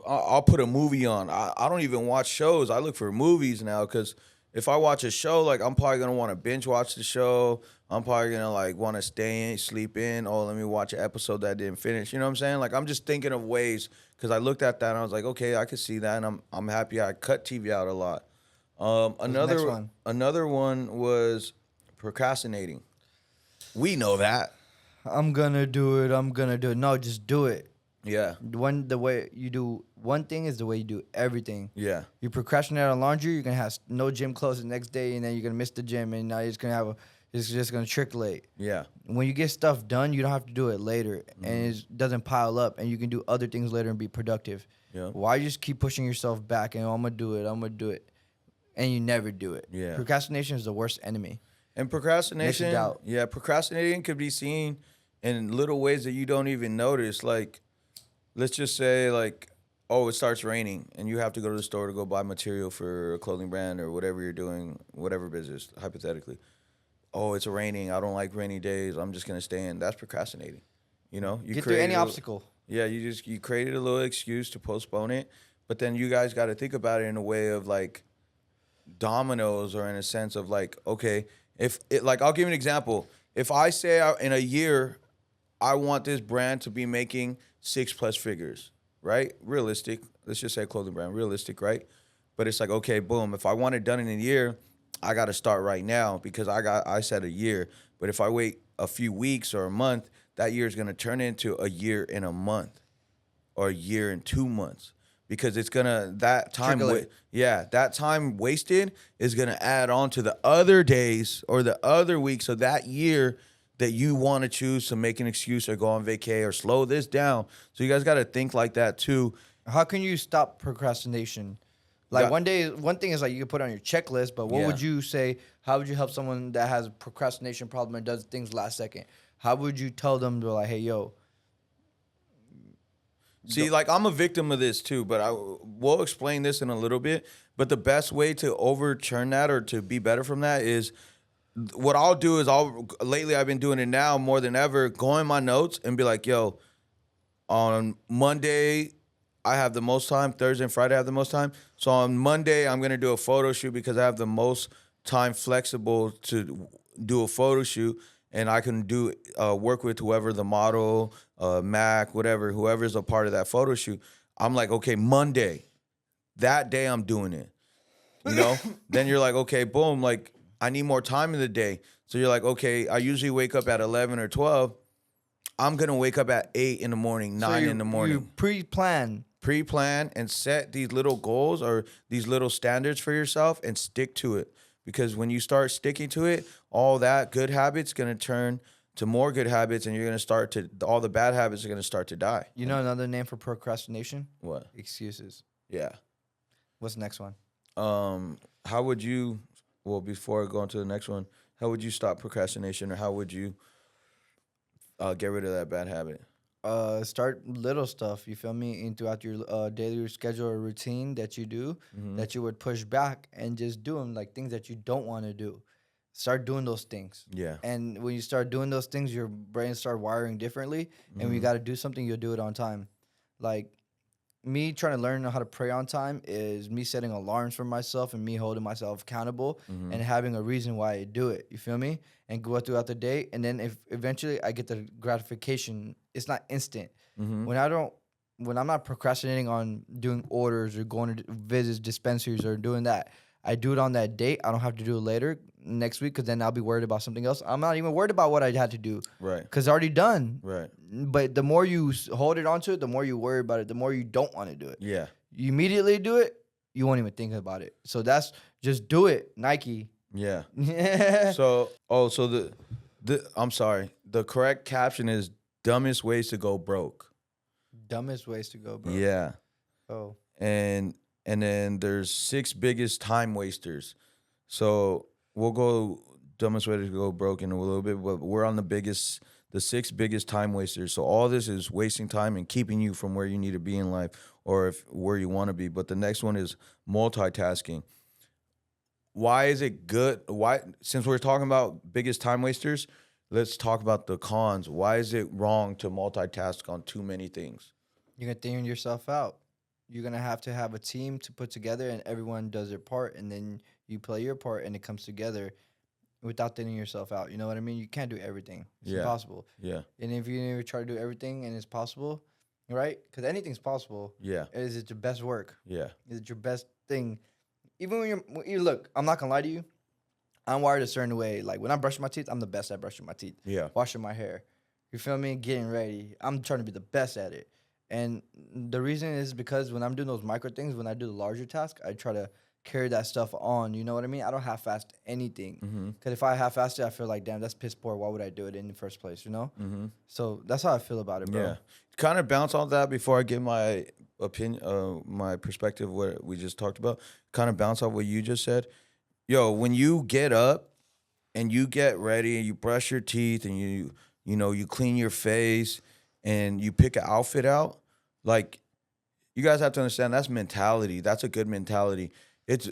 I'll put a movie on. I don't even watch shows. I look for movies now because if I watch a show, like I'm probably gonna want to binge watch the show. I'm probably gonna like want to stay in, sleep in. Oh, let me watch an episode that I didn't finish. You know what I'm saying? Like I'm just thinking of ways because I looked at that and I was like, okay, I could see that, and I'm happy I cut TV out a lot. Another one was procrastinating. We know that. I'm gonna do it. I'm gonna do it. No, just do it. Yeah. The way you do one thing is the way you do everything. Yeah. You procrastinate on laundry, you're gonna have no gym clothes the next day, and then you're gonna miss the gym, and now it's just gonna trickle. Yeah. When you get stuff done, you don't have to do it later, and it doesn't pile up, and you can do other things later and be productive. Yeah. Why just keep pushing yourself back and I'm gonna do it, and you never do it? Yeah. Procrastination is the worst enemy. And procrastination, doubt. yeah, procrastinating could be seen in little ways that you don't even notice. Like, let's just say, like, oh, it starts raining, and you have to go to the store to go buy material for a clothing brand or whatever you're doing, whatever business, hypothetically. Oh, it's raining. I don't like rainy days. I'm just gonna stay in. That's procrastinating. You know, you Get through any created obstacle. Yeah, you created a little excuse to postpone it, but then you guys got to think about it in a way of like dominoes, or in a sense of like, okay, if it, like, I'll give you an example. If I say in a year I want this brand to be making 6+ figures, right? Realistic. Let's just say a clothing brand, realistic, right? But it's like, okay, boom. If I want it done in a year, I got to start right now because I said a year. But if I wait a few weeks or a month, that year is going to turn into a year and a month, or a year and 2 months, because it's gonna that time. That time wasted is gonna add on to the other days or the other weeks of that year that you want to choose to make an excuse or go on vacay or slow this down. So you guys got to think like that too. How can you stop procrastination? Like Yeah. one thing is like you can put it on your checklist, but what Yeah. would you say? How would you help someone that has a procrastination problem and does things last second? How would you tell them to like, hey, yo, See, like, I'm a victim of this too, but we'll explain this in a little bit. But the best way to overturn that or to be better from that is what I'll do is lately I've been doing it now more than ever, go in my notes and be like, yo, on Monday, I have the most time. Thursday and Friday, I have the most time. So on Monday, I'm going to do a photo shoot because I have the most time flexible to do a photo shoot. And I can do work with whoever the model, Mac, whatever, whoever's a part of that photo shoot. I'm like, okay, Monday, that day I'm doing it. You know? Then you're like, okay, boom, like I need more time in the day. So you're like, okay, I usually wake up at 11 or 12. I'm going to wake up at 8 in the morning, 9 in the morning. You pre-plan. Pre-plan and set these little goals or these little standards for yourself and stick to it. Because when you start sticking to it, all that good habits going to turn to more good habits, and you're going to start to, all the bad habits are going to start to die. You know another name for procrastination? What? Excuses. Yeah. What's the next one? How would you, well, before I go on to the next one, how would you stop procrastination, or how would you get rid of that bad habit? Start little stuff, you feel me, and throughout your daily schedule or routine that you do, that you would push back and just do them, like things that you don't want to do. Start doing those things. Yeah. And when you start doing those things, your brain start wiring differently. And when you got to do something, you'll do it on time. Like me trying to learn how to pray on time is me setting alarms for myself and me holding myself accountable and having a reason why I do it. You feel me? And go throughout the day. And then if eventually I get the gratification, it's not instant. When I'm not procrastinating on doing orders or going to visits dispensaries or doing that, I do it on that date. I don't have to do it later next week, because then I'll be worried about something else. I'm not even worried about what I had to do. Right. Because it's already done. Right. But the more you hold it onto it, the more you worry about it, the more you don't want to do it. Yeah. You immediately do it, you won't even think about it. So that's just do it, Nike. Yeah. Yeah. So I'm sorry. The correct caption is dumbest ways to go broke. Dumbest ways to go, bro. Yeah. Oh. And then there's 6 biggest time wasters. So we'll go dumbest way to go broke in a little bit, but we're on the 6 biggest time wasters. So all this is wasting time and keeping you from where you need to be in life, or where you want to be. But the next one is multitasking. Why is it good? Why, since we're talking about biggest time wasters, let's talk about the cons. Why is it wrong to multitask on too many things? You're going to thin yourself out. You're going to have a team to put together, and everyone does their part, and then you play your part, and it comes together without thinning yourself out. You know what I mean? You can't do everything. It's impossible. Yeah. And if you never try to do everything and it's possible, right? Because anything's possible. Yeah. Is it your best work? Yeah. Is it your best thing? Even when you look, I'm not going to lie to you. I'm wired a certain way. Like when I brush my teeth, I'm the best at brushing my teeth. Yeah. Washing my hair. You feel me? Getting ready. I'm trying to be the best at it. And the reason is because when I'm doing those micro things, when I do the larger task, I try to carry that stuff on. You know what I mean? I don't half-ass anything. Because if I half-ass it, I feel like, damn, that's piss poor. Why would I do it in the first place, you know? So that's how I feel about it, bro. Yeah. Kind of bounce on that before I give my opinion, my perspective, what we just talked about. Kind of bounce off what you just said. Yo, when you get up and you get ready and you brush your teeth and you clean your face and you pick an outfit out, like you guys have to understand that's mentality. That's a good mentality.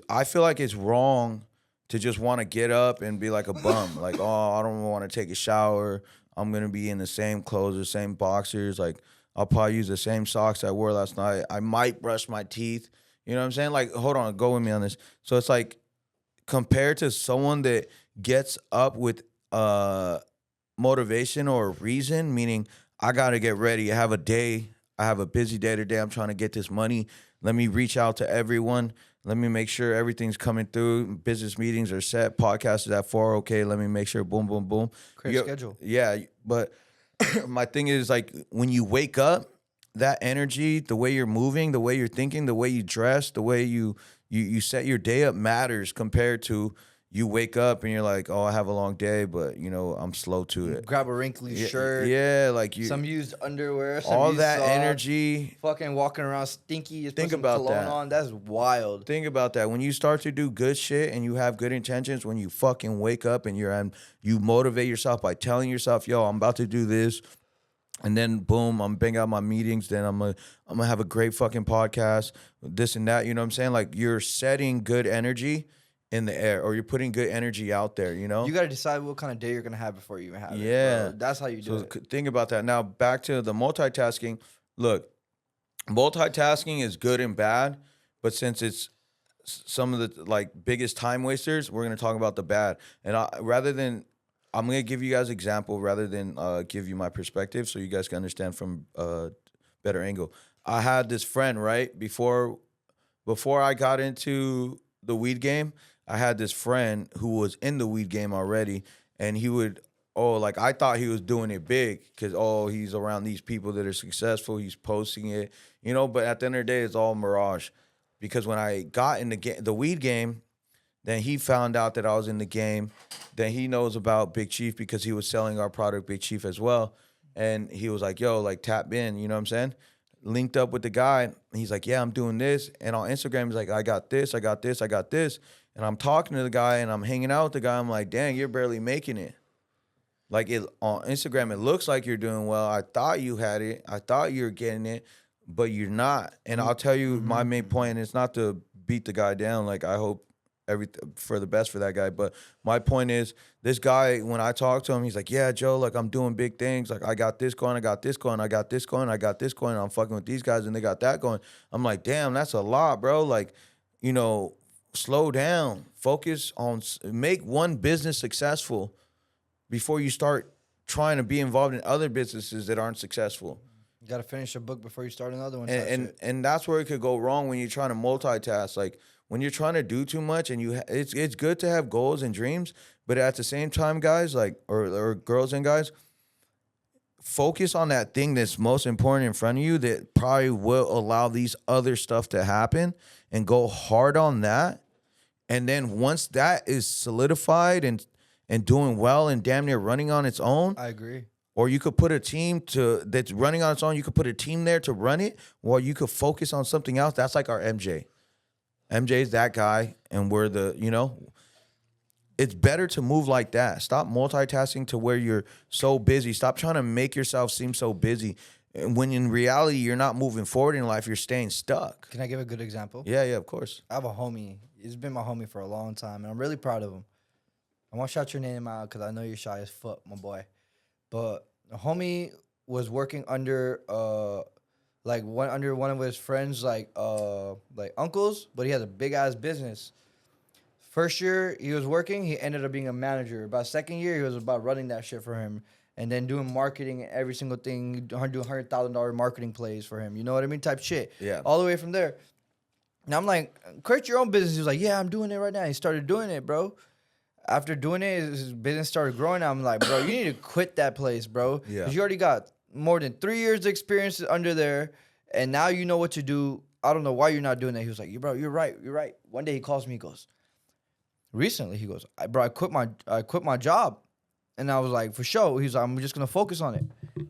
I feel like it's wrong to just want to get up and be like a bum. Like, oh, I don't want to take a shower. I'm gonna be in the same clothes, the same boxers. Like, I'll probably use the same socks I wore last night. I might brush my teeth. You know what I'm saying? Like, hold on, go with me on this. So it's like compared to someone that gets up with motivation or reason, meaning I gotta get ready. I have a day. I have a busy day today. I'm trying to get this money. Let me reach out to everyone. Let me make sure everything's coming through. Business meetings are set. Podcast is at 4. Okay, let me make sure. Boom, boom, boom. Create a schedule. Yeah, but my thing is like when you wake up, that energy, the way you're moving, the way you're thinking, the way you dress, the way you set your day up matters compared to you wake up and you're like, oh, I have a long day, but I'm slow to it. Grab a wrinkly shirt. Yeah, like some used underwear. Some all used that socks, energy. Fucking walking around stinky. Just Think put some about cologne that. on. That's wild. Think about that. When you start to do good shit and you have good intentions, when you fucking wake up and you motivate yourself by telling yourself, yo, I'm about to do this. And then boom, I'm bang out my meetings. Then I'm gonna have a great fucking podcast, this and that. You know what I'm saying? Like you're setting good energy in the air, or you're putting good energy out there. You know, You got to decide what kind of day you're gonna have before you even have it. Yeah. Bro. That's how you do so it. think about that. Now back to the multitasking. Look, multitasking is good and bad, but since it's some of the like biggest time wasters, we're gonna talk about the bad. And I'm gonna give you guys example rather than give you my perspective, so you guys can understand from a better angle. I had this friend right before I got into the weed game. I had this friend who was in the weed game already, and he would I thought he was doing it big because he's around these people that are successful. He's posting it, But at the end of the day, it's all mirage. Because when I got in the weed game, then he found out that I was in the game. Then he knows about Big Chief because he was selling our product, Big Chief, as well. And he was like, yo, like tap in, you know what I'm saying? Linked up with the guy. And he's like, yeah, I'm doing this. And on Instagram, he's like, I got this, I got this, I got this. And I'm talking to the guy and I'm hanging out with the guy. I'm like, dang, you're barely making it. Like on Instagram, it looks like you're doing well. I thought you had it. I thought you were getting it, but you're not. And I'll tell you my main point, it's not to beat the guy down. Like I hope everything for the best for that guy. But my point is, this guy, when I talk to him, he's like, yeah, Joe, like I'm doing big things. Like I got this going, I got this going, I got this going, I got this going. I'm fucking with these guys and they got that going. I'm like, damn, that's a lot, bro. Like, slow down, focus on, make one business successful before you start trying to be involved in other businesses that aren't successful. You got to finish a book before you start another one. And that's where it could go wrong when you're trying to multitask. Like when you're trying to do too much, and it's good to have goals and dreams, but at the same time, guys, like or girls and guys, focus on that thing that's most important in front of you that probably will allow these other stuff to happen, and go hard on that. And then once that is solidified and doing well and damn near running on its own, I agree. or you could put a team that's running on its own. You could put a team there to run it, or you could focus on something else. That's like our MJ. MJ's that guy, and we're it's better to move like that. Stop multitasking to where you're so busy. Stop trying to make yourself seem so busy. And when in reality, you're not moving forward in life, you're staying stuck. Can I give a good example? Yeah, of course. I have a homie. He's been my homie for a long time, and I'm really proud of him. I won't shout your name out because I know you're shy as fuck, my boy. But the homie was working under one of his friends, like uncles, but he has a big ass business. First year he was working, he ended up being a manager. About second year, he was about running that shit for him, and then doing marketing and every single thing, doing $100,000 marketing plays for him. You know what I mean? Type shit. Yeah. All the way from there. Now I'm like, create your own business. He was like, yeah, I'm doing it right now. He started doing it, bro. After doing it, his business started growing. I'm like, bro, you need to quit that place, bro. Yeah. Because you already got more than 3 years of experience under there, and now you know what to do. I don't know why you're not doing that. He was like, bro, you're right. One day he calls me, he goes, recently, he goes, I quit my job. And I was like, for sure. He's like, I'm just going to focus on it.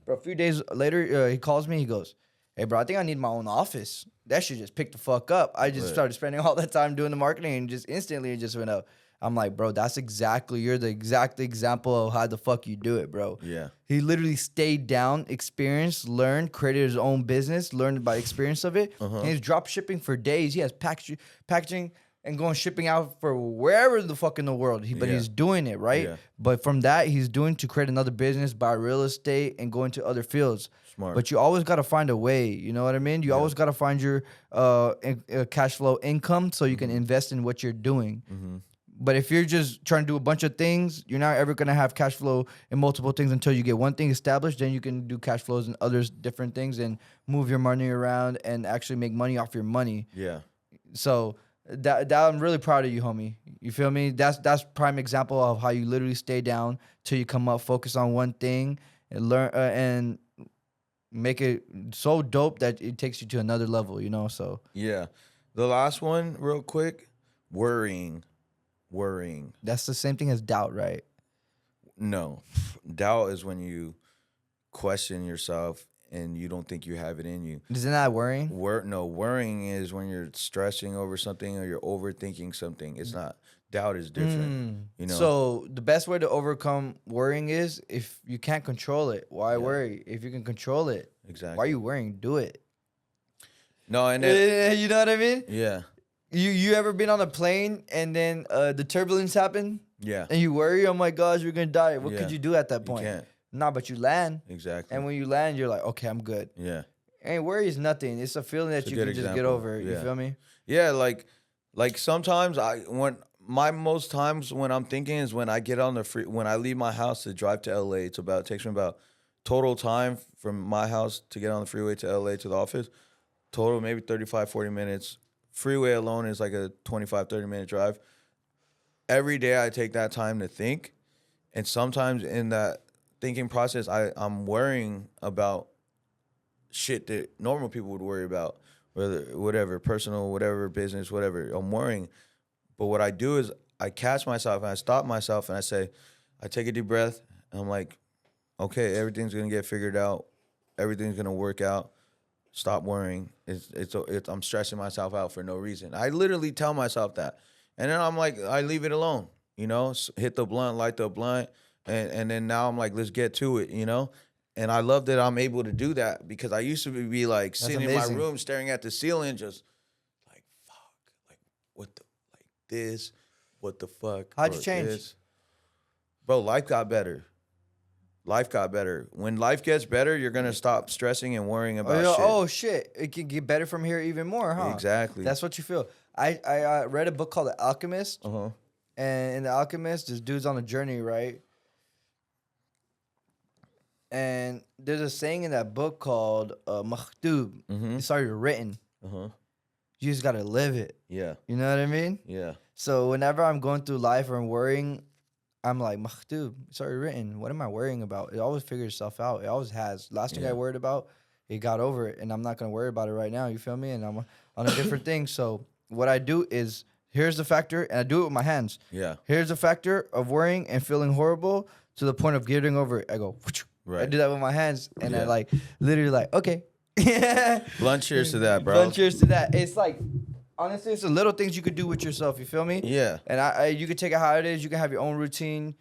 Bro, a few days later, he calls me, he goes, hey, bro, I think I need my own office. That shit just picked the fuck up. I just started spending all that time doing the marketing, and just instantly it just went up. I'm like, bro, you're the exact example of how the fuck you do it, bro. Yeah. He literally stayed down, experienced, learned, created his own business, learned by experience of it. And he's drop shipping for days. He has packaging and going shipping out for wherever the fuck in the world. But he's doing it, right? Yeah. But from that, he's doing to create another business, buy real estate, and go into other fields. Smart. But you always got to find a way. You know what I mean? You always got to find your cash flow income so you can invest in what you're doing. But if you're just trying to do a bunch of things, you're not ever going to have cash flow in multiple things until you get one thing established. Then you can do cash flows in others, different things, and move your money around and actually make money off your money. Yeah. So that I'm really proud of you, homie. You feel me? That's prime example of how you literally stay down till you come up, focus on one thing, and learn and make it so dope that it takes you to another level. You know? So Yeah. The last one, real quick, worrying. that's the same thing as doubt, right? No. Doubt is when you question yourself and you don't think you have it in you. Isn't that worrying? Worrying is when you're stressing over something or you're overthinking something. It's not. Doubt is different. You know. So the best way to overcome worrying is if you can't control it, why worry? If you can control it, Exactly. why are you worrying? Do it. No, and then, You know what I mean? yeah. You ever been on a plane and then the turbulence happened Yeah. and you worry, oh my gosh, we're gonna die. What Yeah. could you do at that You point? can't. Nah, but you land. Exactly. And when you land, you're like, okay, I'm good. Yeah. And worry is nothing. It's a feeling that It's a you good can just get example. over. You Yeah. feel me? Yeah, like sometimes most times when I'm thinking is when I get on the when I leave my house to drive to LA. It takes me about total time from my house to get on the freeway to LA to the office. Total maybe 35, 40 minutes. Freeway alone is like a 25, 30-minute drive. Every day I take that time to think. And sometimes in that thinking process, I'm worrying about shit that normal people would worry about. Whatever, personal, whatever, business, whatever. I'm worrying. But what I do is I catch myself and I stop myself and I say, I take a deep breath and I'm like, okay, everything's going to get figured out. Everything's going to work out. Stop worrying. I'm stressing myself out for no reason. I literally tell myself that. And then I'm like, I leave it alone, you know, hit the blunt, light the blunt. And then now I'm like, let's get to it, you know? And I love that I'm able to do that because I used to be like sitting in my room staring at the ceiling just like, fuck, like what the, like this, what the fuck. How'd you change? This. Bro, life got better. Life got better. When life gets better, you're going to stop stressing and worrying about shit. Oh, shit. It can get better from here even more, huh? Exactly. That's what you feel. I read a book called The Alchemist. Uh-huh. And in The Alchemist, this dude's on a journey, right? And there's a saying in that book called Makhtub. It's already written. Uh-huh. You just got to live it. Yeah. You know what I mean? Yeah. So whenever I'm going through life or I'm worrying, I'm like, Makhtub, it's already written. What am I worrying about? It always figures itself out. It always has. Last thing I worried about, it got over it. And I'm not going to worry about it right now. You feel me? And I'm on a different thing. So what I do is, here's the factor, and I do it with my hands. Yeah. Here's the factor of worrying and feeling horrible to the point of getting over it. I go, Right. I do that with my hands. And I Yeah. like, literally like, okay. Blunt cheers to that, bro. Blunt cheers to that. It's like, honestly, it's the little things you could do with yourself. You feel me? Yeah. And you can take it how it is. You can have your own routine.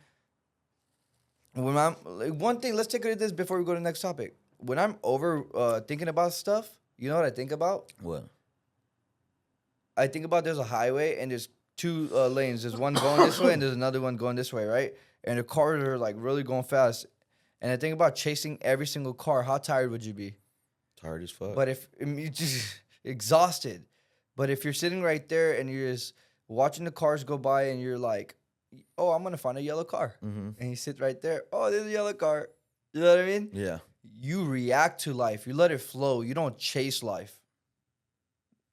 When I'm like, one thing, let's take a look at this before we go to the next topic. When I'm over thinking about stuff, you know what I think about? What? I think about there's a highway and there's two lanes. There's one going this way and there's another one going this way, right? And the cars are like really going fast. And I think about chasing every single car. How tired would you be? Tired as fuck. But if you're just exhausted. But if you're sitting right there and you're just watching the cars go by and you're like, oh, I'm going to find a yellow car. And you sit right there. Oh, there's a yellow car. You know what I mean? Yeah. You react to life. You let it flow. You don't chase life.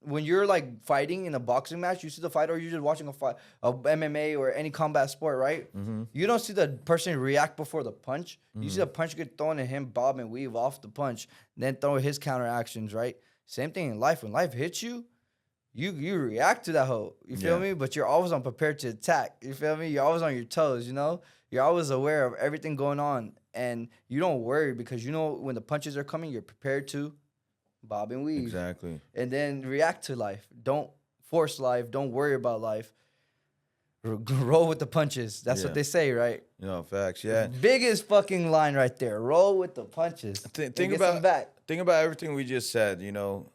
When you're like fighting in a boxing match, you see the fight, or you're just watching a fight, a MMA or any combat sport, right? You don't see the person react before the punch. You see the punch get thrown and him bob and weave off the punch, then throw his counter actions, right? Same thing in life. When life hits you, you react to that hoe. You feel me? But you're always unprepared to attack. You feel me? You're always on your toes, you know? You're always aware of everything going on. And you don't worry because you know when the punches are coming, you're prepared to bob and weave. Exactly. And then react to life. Don't force life. Don't worry about life. Roll with the punches. That's Yeah. what they say, right? You know, facts. Yeah. Biggest fucking line right there. Roll with the punches. Think And get about some back. think about everything we just said. You know,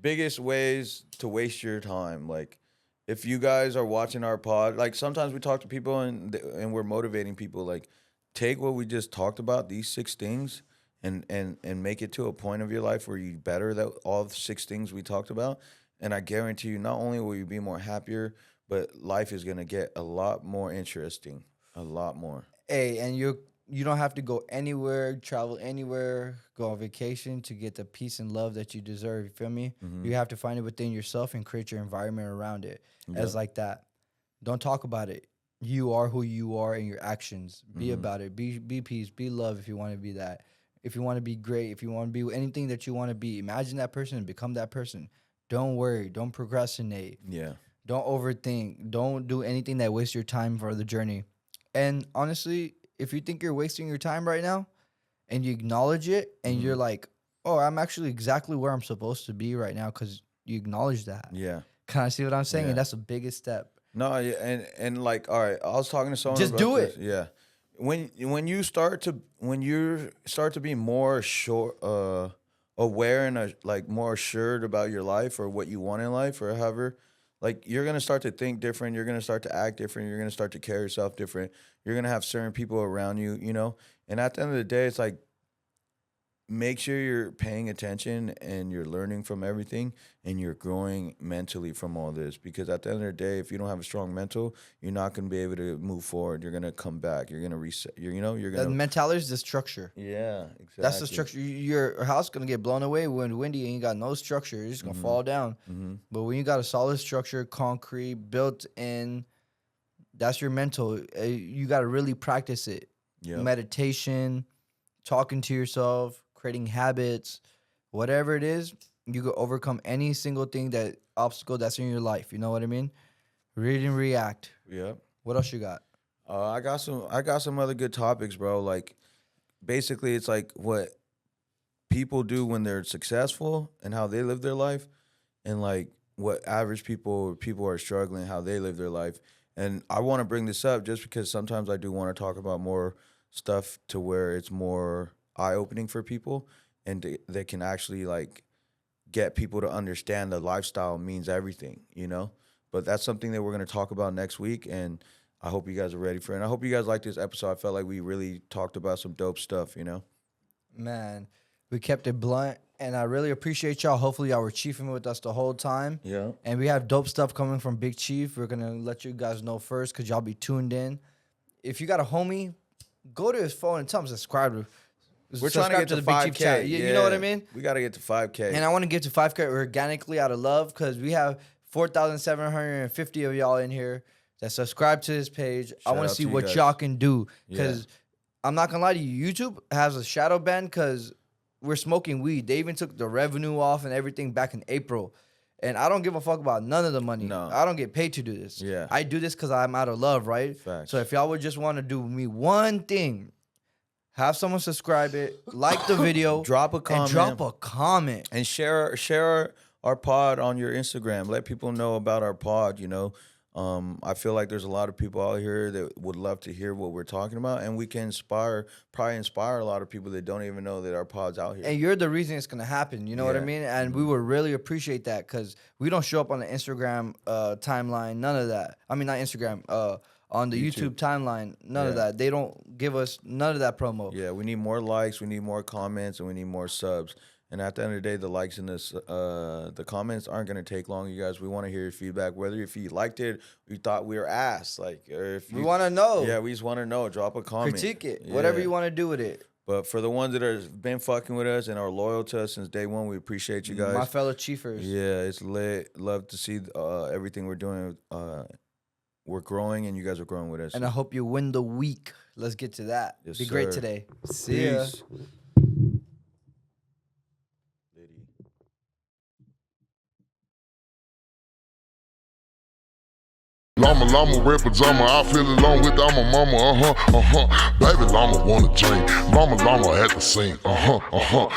biggest ways to waste your time. Like, if you guys are watching our pod, like sometimes we talk to people and we're motivating people. Like, take what we just talked about, these 6 things, and make it to a point of your life where you better that all 6 things we talked about. And I guarantee you, not only will you be more happier, but life is gonna get a lot more interesting, a lot more. Hey, and you don't have to go anywhere, travel anywhere, go on vacation to get the peace and love that you deserve. You feel me? You have to find it within yourself and create your environment around it. As like that. Don't talk about it. You are who you are in your actions. Be about it. Be peace. Be love if you want to be that. If you want to be great, if you want to be anything that you want to be, imagine that person and become that person. Don't worry. Don't procrastinate. Yeah. Don't overthink. Don't do anything that wastes your time for the journey. And honestly, if you think you're wasting your time right now and you acknowledge it and you're like, oh, I'm actually exactly where I'm supposed to be right now because you acknowledge that. Yeah. Kind of see what I'm saying? Yeah. And that's the biggest step. No, yeah, and like, all right, I was talking to someone. Just about do this. it. Yeah, when you start to be more aware and like more assured about your life or what you want in life or however, like you're gonna start to think different. You're gonna start to act different. You're gonna start to carry yourself different. You're gonna have certain people around you, you know. And at the end of the day, it's like, make sure you're paying attention and you're learning from everything and you're growing mentally from all this, because at the end of the day, if you don't have a strong mental, you're not going to be able to move forward. You're going to come back. You're going to reset. You're going The to. mentality is the structure. Yeah, exactly. That's the structure. Your house going to get blown away when windy and you got no structure. You're just going to fall down. But when you got a solid structure, concrete, built in, that's your mental. You got to really practice it. Yep. Meditation, talking to yourself, creating habits, whatever it is, you can overcome any single obstacle that's in your life. You know what I mean? Read and react. Yep. What else you got? I got some other good topics, bro. Like, basically, it's like what people do when they're successful and how they live their life, and like what average people are struggling, how they live their life. And I want to bring this up just because sometimes I do want to talk about more stuff to where it's more eye-opening for people, and they can actually like get people to understand the lifestyle means everything, you know. But that's something that we're going to talk about next week, and I hope you guys are ready for it. And I hope you guys like this episode. I felt like we really talked about some dope stuff, you know. Man, we kept it blunt, and I really appreciate y'all. Hopefully y'all were chiefing with us the whole time. Yeah. And we have dope stuff coming from Big Chief. We're going to let you guys know first because y'all be tuned in. If you got a homie, go to his phone and tell him subscribe. We're trying to get to the Big Chief 5K. chat. You know what I mean? We got to get to 5K. And I want to get to 5K organically out of love because we have 4,750 of y'all in here that subscribe to his page. I Shout want out to see to you what guys. y'all can do because Yeah. I'm not going to lie to you. YouTube has a shadow ban because we're smoking weed. They even took the revenue off and everything back in April. And I don't give a fuck about none of the money. No. I don't get paid to do this. Yeah. I do this because I'm out of love, right? Facts. So if y'all would just want to do me one thing, have someone subscribe it, like the video, Drop a comment. and drop a comment. And share our pod on your Instagram. Let people know about our pod, you know. I feel like there's a lot of people out here that would love to hear what we're talking about, and we can probably inspire a lot of people that don't even know that our pod's out here. And you're the reason it's gonna happen. You know what I Yeah. mean? And we would really appreciate that because we don't show up on the Instagram timeline, none of that. I mean, not Instagram. On the YouTube timeline, none of Yeah. that. They don't give us none of that promo. Yeah, we need more likes, we need more comments, and we need more subs. And at the end of the day, the likes and the comments aren't gonna take long, you guys. We want to hear your feedback, whether if you liked it, you thought we were ass, like, or if We you, want to know. Yeah, we just want to know. Drop a comment, Critique it. Whatever Yeah. you want to do with it. But for the ones that have been fucking with us and are loyal to us since day one, we appreciate you guys. My fellow chiefers. Yeah, it's lit. Love to see everything we're doing. We're growing, and you guys are growing with us. And I hope you win the week. Let's get to that. Yes, Be great sir. today. See ya. Peace. Llama, red pajama, I feel alone with my mama, Baby llama wanna drink, llama at the sink,